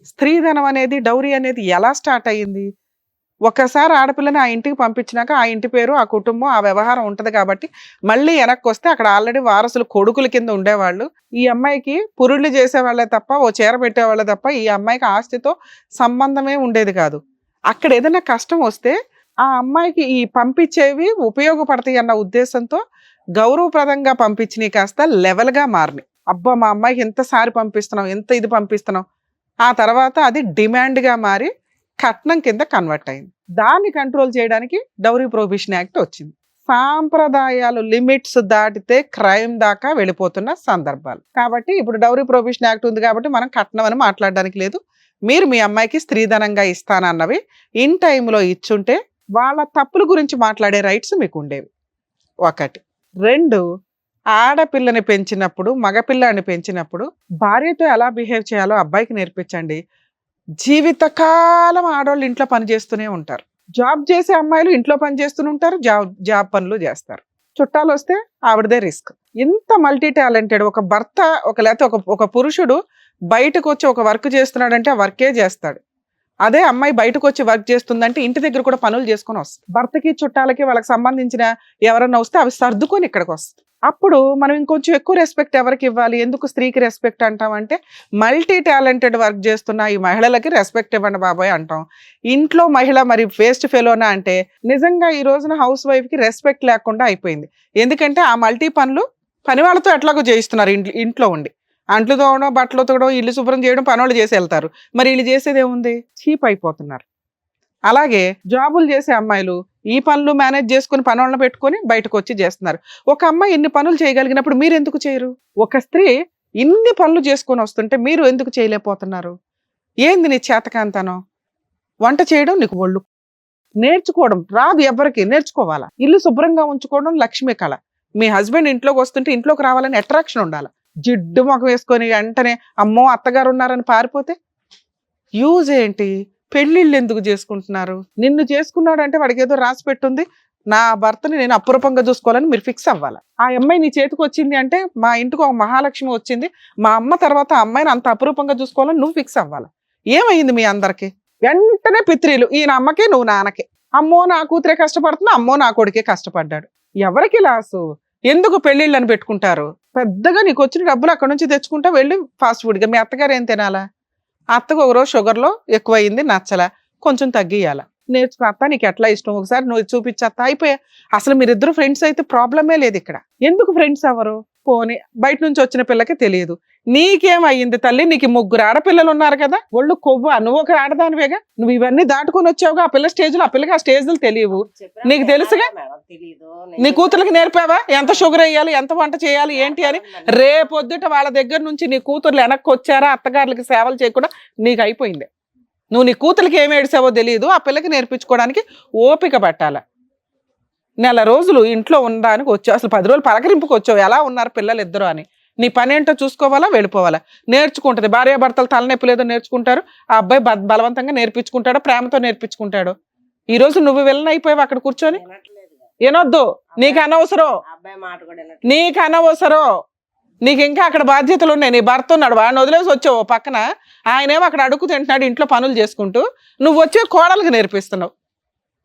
స్త్రీధనం అనేది, డౌరీ అనేది ఎలా స్టార్ట్ అయ్యింది? ఒకసారి ఆడపిల్లని ఆ ఇంటికి పంపించినాక ఆ ఇంటి పేరు, ఆ కుటుంబం, ఆ వ్యవహారం ఉంటుంది కాబట్టి మళ్ళీ వెనక్కి వస్తే అక్కడ ఆల్రెడీ వారసులు కొడుకుల కింద ఉండేవాళ్ళు. ఈ అమ్మాయికి పురుళ్ళు చేసేవాళ్ళే తప్ప, ఓ చీర పెట్టేవాళ్ళే తప్ప ఈ అమ్మాయికి ఆస్తితో సంబంధమే ఉండేది కాదు. అక్కడ ఏదైనా కష్టం వస్తే ఆ అమ్మాయికి ఈ పంపించేవి ఉపయోగపడతాయి అన్న ఉద్దేశంతో గౌరవప్రదంగా పంపించినవి కాస్త లెవెల్గా మారినాయి. అబ్బా మా అమ్మాయికి ఎంత సారి పంపిస్తున్నాం, ఎంత ఇది పంపిస్తున్నాం. ఆ తర్వాత అది డిమాండ్గా మారి కట్నం కింద కన్వర్ట్ అయింది. దాన్ని కంట్రోల్ చేయడానికి డౌరీ ప్రొహిబిషన్ యాక్ట్ వచ్చింది. సాంప్రదాయాలు లిమిట్స్ దాటితే క్రైమ్ దాకా వెళ్ళిపోతున్న సందర్భాలు. కాబట్టి ఇప్పుడు డౌరీ ప్రొహిబిషన్ యాక్ట్ ఉంది కాబట్టి మనం కట్నం అని మాట్లాడడానికి లేదు. మీరు మీ అమ్మాయికి స్త్రీధనంగా ఇస్తానన్నవి ఇన్ టైంలో ఇచ్చుంటే వాళ్ళ తప్పుల గురించి మాట్లాడే రైట్స్ మీకు ఉండేవి. ఒకటి. రెండు, ఆడపిల్లని పెంచినప్పుడు, మగపిల్లాన్ని పెంచినప్పుడు భార్యతో ఎలా బిహేవ్ చేయాలో అబ్బాయికి నేర్పించండి. జీవితకాలం ఆడవాళ్ళు ఇంట్లో పని చేస్తూనే ఉంటారు. జాబ్ చేసే అమ్మాయిలు ఇంట్లో పని చేస్తూనే ఉంటారు, జాబ్ పనులు చేస్తారు. చుట్టాలు వస్తే ఆవిడదే రిస్క్. ఇంత మల్టీ టాలెంటెడ్ ఒక భర్త, లేకపోతే ఒక పురుషుడు బయటకు వచ్చి ఒక వర్క్ చేస్తున్నాడంటే ఆ వర్కే చేస్తాడు. అదే అమ్మాయి బయటకు వచ్చి వర్క్ చేస్తుందంటే ఇంటి దగ్గర కూడా పనులు చేసుకొని వస్తుంది. భర్తకి చుట్టాలకి వాళ్ళకి సంబంధించిన ఎవరన్నా వస్తే అవి సర్దుకొని ఇక్కడికి వస్తుంది. అప్పుడు మనం ఇంకొంచెం ఎక్కువ రెస్పెక్ట్ ఎవరికి ఇవ్వాలి? ఎందుకు స్త్రీకి రెస్పెక్ట్ అంటామంటే మల్టీ టాలెంటెడ్ వర్క్ చేస్తున్న ఈ మహిళలకి రెస్పెక్ట్ ఇవ్వండి బాబాయ్ అంటాం. ఇంట్లో మహిళ మరి వేస్ట్ ఫెలోనా అంటే నిజంగా ఈ రోజున హౌస్ వైఫ్కి రెస్పెక్ట్ లేకుండా అయిపోయింది. ఎందుకంటే ఆ మల్టీ పనులు పని వాళ్ళతో ఎట్లాగో చేయిస్తున్నారు. ఇంట్లో ఉండి అంట్లు తోవడం, బట్టలు తోవడం, ఇల్లు శుభ్రం చేయడం పనులు చేసి వెళ్తారు. మరి వీళ్ళు చేసేది ఏముంది? చీప్ అయిపోతున్నారు. అలాగే జాబులు చేసే అమ్మాయిలు ఈ పనులు మేనేజ్ చేసుకుని పనులను పెట్టుకొని బయటకు వచ్చి చేస్తున్నారు. ఒక అమ్మాయి ఇన్ని పనులు చేయగలిగినప్పుడు మీరు ఎందుకు చేయరు? ఒక స్త్రీ ఇన్ని పనులు చేసుకొని వస్తుంటే మీరు ఎందుకు చేయలేకపోతున్నారు? ఏంది నీ చేతకాంతనం? వంట చేయడం నీకు ఒళ్ళు, నేర్చుకోవడం రాదు ఎవరికి, నేర్చుకోవాలా. ఇల్లు శుభ్రంగా ఉంచుకోవడం లక్ష్మీ కళ. మీ హస్బెండ్ ఇంట్లోకి వస్తుంటే ఇంట్లోకి రావాలని అట్రాక్షన్ ఉండాలి. జిడ్డు మొఖం వేసుకొని వెంటనే అమ్మో అత్తగారు ఉన్నారని పారిపోతే యూజ్ ఏంటి? పెళ్ళిళ్ళు ఎందుకు చేసుకుంటున్నారు? నిన్ను చేసుకున్నాడంటే వాడికి ఏదో రాసి పెట్టుంది, నా భర్తని నేను అపురూపంగా చూసుకోవాలని మీరు ఫిక్స్ అవ్వాలి. ఆ అమ్మాయి నీ చేతికి వచ్చింది అంటే మా ఇంటికి ఒక మహాలక్ష్మి వచ్చింది, మా అమ్మ తర్వాత ఆ అమ్మాయిని అంత అపురూపంగా చూసుకోవాలని నువ్వు ఫిక్స్ అవ్వాలి. ఏమైంది మీ అందరికి? వెంటనే పిత్రీలు, ఈయన అమ్మకి నువ్వు నాన్నకి. అమ్మో నా కూతురే కష్టపడుతున్నా, అమ్మో నా కొడుకే కష్టపడ్డాడు. ఎవరికి లాసు? ఎందుకు పెళ్ళిళ్ళని పెట్టుకుంటారు? పెద్దగా నీకు వచ్చిన డబ్బులు అక్కడ నుంచి తెచ్చుకుంటా వెళ్ళి ఫాస్ట్ ఫుడ్గా. మీ అత్తగారు ఏం తినాలా? అత్తకు ఒకరోజు షుగర్లో ఎక్కువైంది, నచ్చలా, కొంచెం తగ్గియాల. నేర్చుకో అత్త, నీకు ఎట్లా ఇష్టం ఒకసారి నువ్వు చూపించత్తా, అయిపోయా. అసలు మీరిద్దరు ఫ్రెండ్స్ అయితే ప్రాబ్లమే లేదు ఇక్కడ. ఎందుకు ఫ్రెండ్స్ అవ్వరు? పోనీ బయట నుంచి వచ్చిన పిల్లకి తెలియదు. నీకేమయ్యింది తల్లి? నీకు 3 ఆడపిల్లలు ఉన్నారు కదా, ఒళ్ళు కొవ్వా, నువ్వు ఒక ఆడదానివేగా, నువ్వు ఇవన్నీ దాటుకొని వచ్చావుగా. ఆ పిల్ల స్టేజ్లో, ఆ పిల్లకి ఆ స్టేజ్లు తెలియవు, నీకు తెలుసుగా. నీ కూతురికి నేర్పావా ఎంత షుగర్ వేయాలి, ఎంత వంట చేయాలి, ఏంటి అని? రేపొద్దుట వాళ్ళ దగ్గర నుంచి నీ కూతుర్లు వెనక్కి వచ్చారా, అత్తగారులకి సేవలు చేయకుండా నీకు అయిపోయింది. నువ్వు నీ కూతురికి ఏమి ఏడిసావో తెలియదు, ఆ పిల్లకి నేర్పించుకోవడానికి ఓపిక పట్టాల. నెల రోజులు ఇంట్లో ఉండడానికి వచ్చావు, అసలు 10 రోజులు పలకరింపుకి వచ్చావు, ఎలా ఉన్నారు పిల్లలు ఇద్దరు అని. నీ పని ఏంటో చూసుకోవాలా, వెళ్ళిపోవాలా. నేర్చుకుంటుంది, భార్యాభర్తలు తలనొప్పి లేదో నేర్చుకుంటారు. ఆ అబ్బాయి బలవంతంగా నేర్పించుకుంటాడో ప్రేమతో నేర్పించుకుంటాడు. ఈ రోజు నువ్వు వెళ్ళనైపోయావు అక్కడ కూర్చొని. వినొద్దు, నీకు అనవసరం, నీకు అనవసరం. నీకు ఇంకా అక్కడ బాధ్యతలు ఉన్నాయి. నీ భర్త ఉన్నాడు, వాడిని వదిలేసి వచ్చావు పక్కన. ఆయనేమో అక్కడ అడుగు తింటున్నాడు ఇంట్లో పనులు చేసుకుంటూ, నువ్వు వచ్చే కోడలకు నేర్పిస్తున్నావు.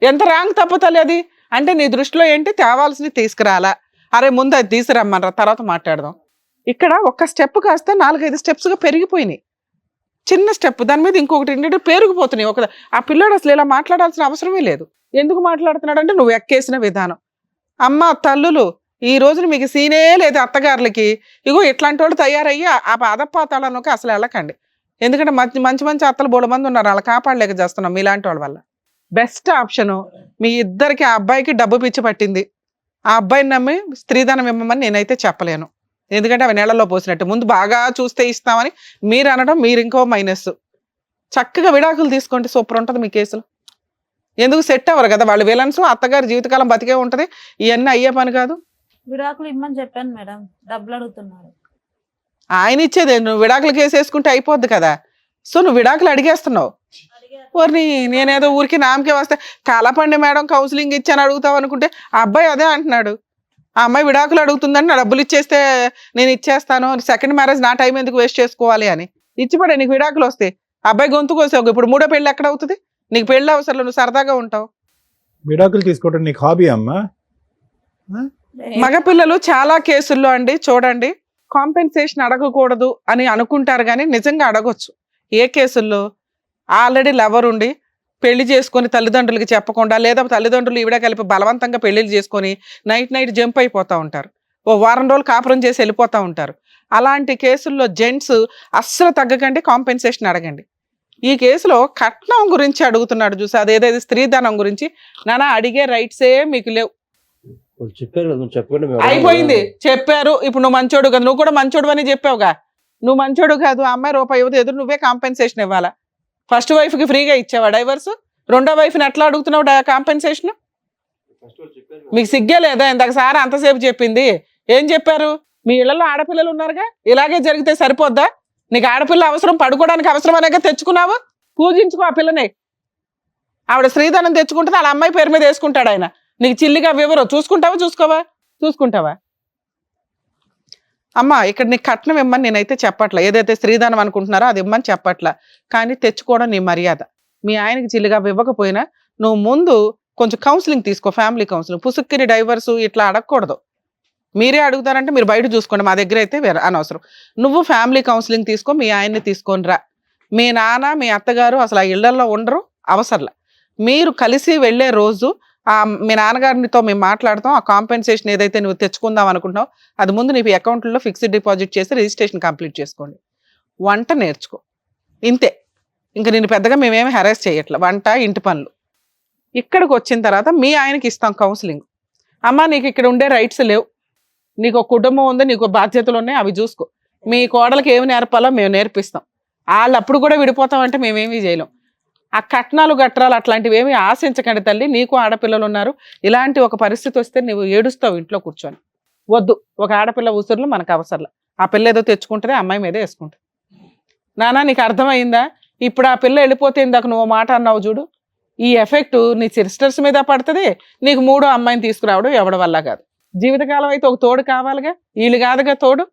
ఎంత రాంగ్ తప్పుతలే అది. అంటే నీ దృష్టిలో ఏంటి? తేవాల్సింది తీసుకురాలా, అరే ముందు అది తీసుకురమ్మనరా, తర్వాత మాట్లాడదాం. ఇక్కడ ఒక్క స్టెప్ కాస్త 4-5 స్టెప్స్గా పెరిగిపోయినాయి. చిన్న స్టెప్ దాని మీద ఇంకొకటి పెరిగిపోతున్నాయి. ఆ పిల్లోడు అసలు ఇలా మాట్లాడాల్సిన అవసరమే లేదు. ఎందుకు మాట్లాడుతున్నాడు అంటే నువ్వు ఎక్కేసిన విధానం. అమ్మ తల్లులు, ఈ రోజున మీకు సీనే లేదు అత్తగారులకి. ఇగో ఇట్లాంటి వాళ్ళు తయారయ్యి ఆ పాదపాతాళలోకి అసలు వెళ్ళకండి. ఎందుకంటే మంచి మంచి అత్తలు బోడు మంది ఉన్నారు, అలా కాపాడలేక చేస్తున్నాం మీలాంటి వాళ్ళ వల్ల. బెస్ట్ ఆప్షను మీ ఇద్దరికి, ఆ అబ్బాయికి డబ్బు పిచ్చి పట్టింది, ఆ అబ్బాయిని నమ్మి స్త్రీధనం ఇవ్వమని నేనైతే చెప్పలేను. ఎందుకంటే అవి నెలల్లో పోసినట్టు. ముందు బాగా చూస్తే ఇస్తామని మీరు అనడం, మీరు ఇంకో మైనస్. చక్కగా విడాకులు తీసుకోండి, సూపర్ ఉంటుంది మీ కేసులు. ఎందుకు సెట్ అవ్వరు కదా వాళ్ళు విలన్స్. అత్తగారి జీవితకాలం బతికే ఉంటది, ఇవన్నీ అయ్యే పని కాదు. విడాకులు ఇమ్మని చెప్పాను మేడం, డబ్బులు అడుగుతున్నాడు. ఆయన ఇచ్చేదే, నువ్వు విడాకులు కేసు వేసుకుంటే అయిపోద్ది కదా. సో నువ్వు విడాకులు అడిగేస్తున్నావు. ఓర్ని నేనేదో ఊరికి నామకే వస్తే కాలపండి మేడం కౌన్సిలింగ్ ఇచ్చాను అడుగుతావు అనుకుంటే, ఆ అబ్బాయి అదే అంటున్నాడు. ఆ అమ్మాయి విడాకులు అడుగుతుందని నా డబ్బులు ఇచ్చేస్తే నేను ఇచ్చేస్తాను, సెకండ్ మ్యారేజ్ నా టైం ఎందుకు వేస్ట్ చేసుకోవాలి అని. ఇచ్చిపడే నీకు విడాకులు వస్తే. అబ్బాయి గొంతు కోసావు, ఇప్పుడు మూడో పెళ్ళి ఎక్కడ అవుతుంది? నీకు పెళ్ళి అవసరం, నువ్వు సరదాగా ఉంటావు. విడాకులు తీసుకోవడం నీకు హాబీ అమ్మా? మగపిల్లలు చాలా కేసుల్లో అండి చూడండి, కాంపెన్సేషన్ అడగకూడదు అని అనుకుంటారు కానీ నిజంగా అడగొచ్చు. ఏ కేసుల్లో? ఆల్రెడీ లవర్ ఉండి పెళ్లి చేసుకొని తల్లిదండ్రులకి చెప్పకుండా, లేదా తల్లిదండ్రులు ఈవిడ కలిపి బలవంతంగా పెళ్లిళ్ళు చేసుకొని నైట్ జంప్ అయిపోతూ ఉంటారు, ఓ వారం రోజులు కాపురం చేసి వెళ్ళిపోతూ ఉంటారు. అలాంటి కేసుల్లో జెంట్స్ అస్సలు తగ్గకండి, కాంపెన్సేషన్ అడగండి. ఈ కేసులో కట్నం గురించి అడుగుతున్నాడు చూసి, అదేదైతే స్త్రీధనం గురించి, నానా అడిగే రైట్సే మీకు లేవు. చెప్పారు కదా, నువ్వు చెప్పండి అయిపోయింది, చెప్పారు. ఇప్పుడు నువ్వు మంచోడు కదా, నువ్వు కూడా మంచోడు అని చెప్పావుగా. నువ్వు మంచోడు కాదు, ఆ అమ్మాయి రూపాయి ఇవ్వదు, ఎదురు నువ్వే కాంపెన్సేషన్ ఇవ్వాలా. ఫస్ట్ వైఫ్ కి ఫ్రీగా ఇచ్చావా డైవర్స్? రెండో వైఫ్ని ఎట్లా అడుగుతున్నావు కాంపెన్సేషన్? మీకు సిగ్గే లేదా? ఇందాక సార్ అంతసేపు చెప్పింది ఏం చెప్పారు? మీ ఇళ్లలో ఆడపిల్లలు ఉన్నారుగా, ఇలాగే జరిగితే సరిపోద్దా? నీకు ఆడపిల్ల అవసరం, పడుకోవడానికి అవసరం అనేగా తెచ్చుకున్నావు, పూజించుకో ఆ పిల్లని. ఆవిడ స్త్రీధనం తెచ్చుకుంటుంది, వాళ్ళ అమ్మాయి పేరు మీద వేసుకుంటాడు ఆయన. నీకు చిల్లిగా వివరం చూసుకుంటావా? చూసుకుంటావా? అమ్మా ఇక్కడ నీకు కట్నం ఇమ్మని నేనైతే చెప్పట్లా, ఏదైతే స్త్రీధనం అనుకుంటున్నారో అది ఇమ్మని చెప్పట్లా, కానీ తెచ్చుకోవడం నీ మర్యాద. మీ ఆయనకి చిల్లిగా ఇవ్వకపోయినా నువ్వు ముందు కొంచెం కౌన్సిలింగ్ తీసుకో, ఫ్యామిలీ కౌన్సిలింగ్. పుసుక్కిని డైవర్సు ఇట్లా అడగకూడదు. మీరే అడుగుతారంటే మీరు బయట చూసుకోండి, మా దగ్గర అయితే అనవసరం. నువ్వు ఫ్యామిలీ కౌన్సిలింగ్ తీసుకో, మీ ఆయన్ని తీసుకొని రా. మీ నాన్న మీ అత్తగారు అసలు ఆ ఇళ్లలో ఉండరు, అవసరంలా. మీరు కలిసి వెళ్ళే రోజు మీ నాన్నగారితో మేము మాట్లాడతాం. ఆ కాంపెన్సేషన్ ఏదైతే నువ్వు తెచ్చుకుందాం అనుకుంటున్నావు అది ముందు నీ అకౌంట్లో ఫిక్స్డ్ డిపాజిట్ చేసి రిజిస్ట్రేషన్ కంప్లీట్ చేసుకోండి. వంట నేర్చుకో, ఇంతే. ఇంకా నేను పెద్దగా మేమేమి హెరాస్ చేయట్లే. వంట, ఇంటి పనులు. ఇక్కడికి వచ్చిన తర్వాత మీ ఆయనకి ఇస్తాం కౌన్సిలింగ్. అమ్మ నీకు ఇక్కడ ఉండే రైట్స్ లేవు, నీకు ఒక కుటుంబం ఉంది, నీకు బాధ్యతలు ఉన్నాయి, అవి చూసుకో. మీ కోడలకి ఏమి నేర్పాలో మేము నేర్పిస్తాం. వాళ్ళు అప్పుడు కూడా విడిపోతామంటే మేమేమీ చేయలేం. ఆ కట్నాలు గట్రాలు అట్లాంటివి ఏమి ఆశించకండి తల్లి. నీకు ఆడపిల్లలు ఉన్నారు, ఇలాంటి ఒక పరిస్థితి వస్తే నువ్వు ఏడుస్తావు ఇంట్లో కూర్చొని. వద్దు, ఒక ఆడపిల్ల ఉసురులు మనకు అవసరంలా. ఆ పిల్ల ఏదో తెచ్చుకుంటుంది, అమ్మాయి మీదే వేసుకుంటుంది. నానా నీకు అర్థమైందా? ఇప్పుడు ఆ పిల్ల వెళ్ళిపోతే ఇందాక నువ్వు మాట అన్నావు చూడు, ఈ ఎఫెక్ట్ నీ సిస్టర్స్ మీద పడుతుంది. నీకు మూడో అమ్మాయిని తీసుకురావడం ఎవడి వల్ల కాదు. జీవితకాలం అయితే ఒక తోడు కావాలిగా, వీళ్ళు కాదుగా తోడు.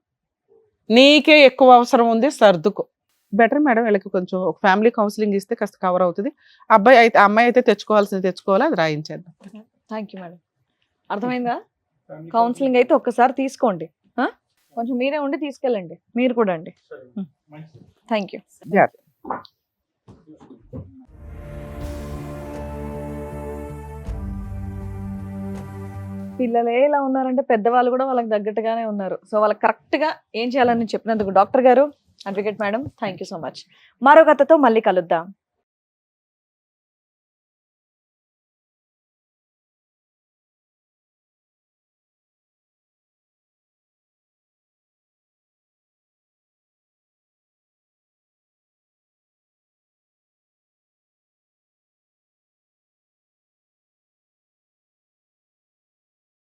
నీకే ఎక్కువ అవసరం ఉంది, సర్దుకో. బెటర్ మేడం, వీళ్ళకి కొంచెం ఒక ఫ్యామిలీ కౌన్సిలింగ్ ఇస్తే కాస్త కవర్ అవుతుంది. అమ్మాయి అయితే తెచ్చుకోవాల్సింది తెచ్చుకోవాలి, అది రాయించేద్దాం. Thank you madam. అర్థమైందా? కౌన్సిలింగ్ అయితే ఒక్కసారి తీసుకోండి, కొంచెం మీరే ఉండి తీసుకెళ్ళండి, మీరు కూడా అండి. Thank you. పిల్లలే ఇలా ఉన్నారంటే పెద్దవాళ్ళు కూడా వాళ్ళకి తగ్గట్టుగానే ఉన్నారు. సో వాళ్ళకి కరెక్ట్గా ఏం చేయాలని చెప్పినందుకు డాక్టర్ గారు, advocate madam, thank you so much. మరో కథతో మళ్ళీ కలుద్దాం.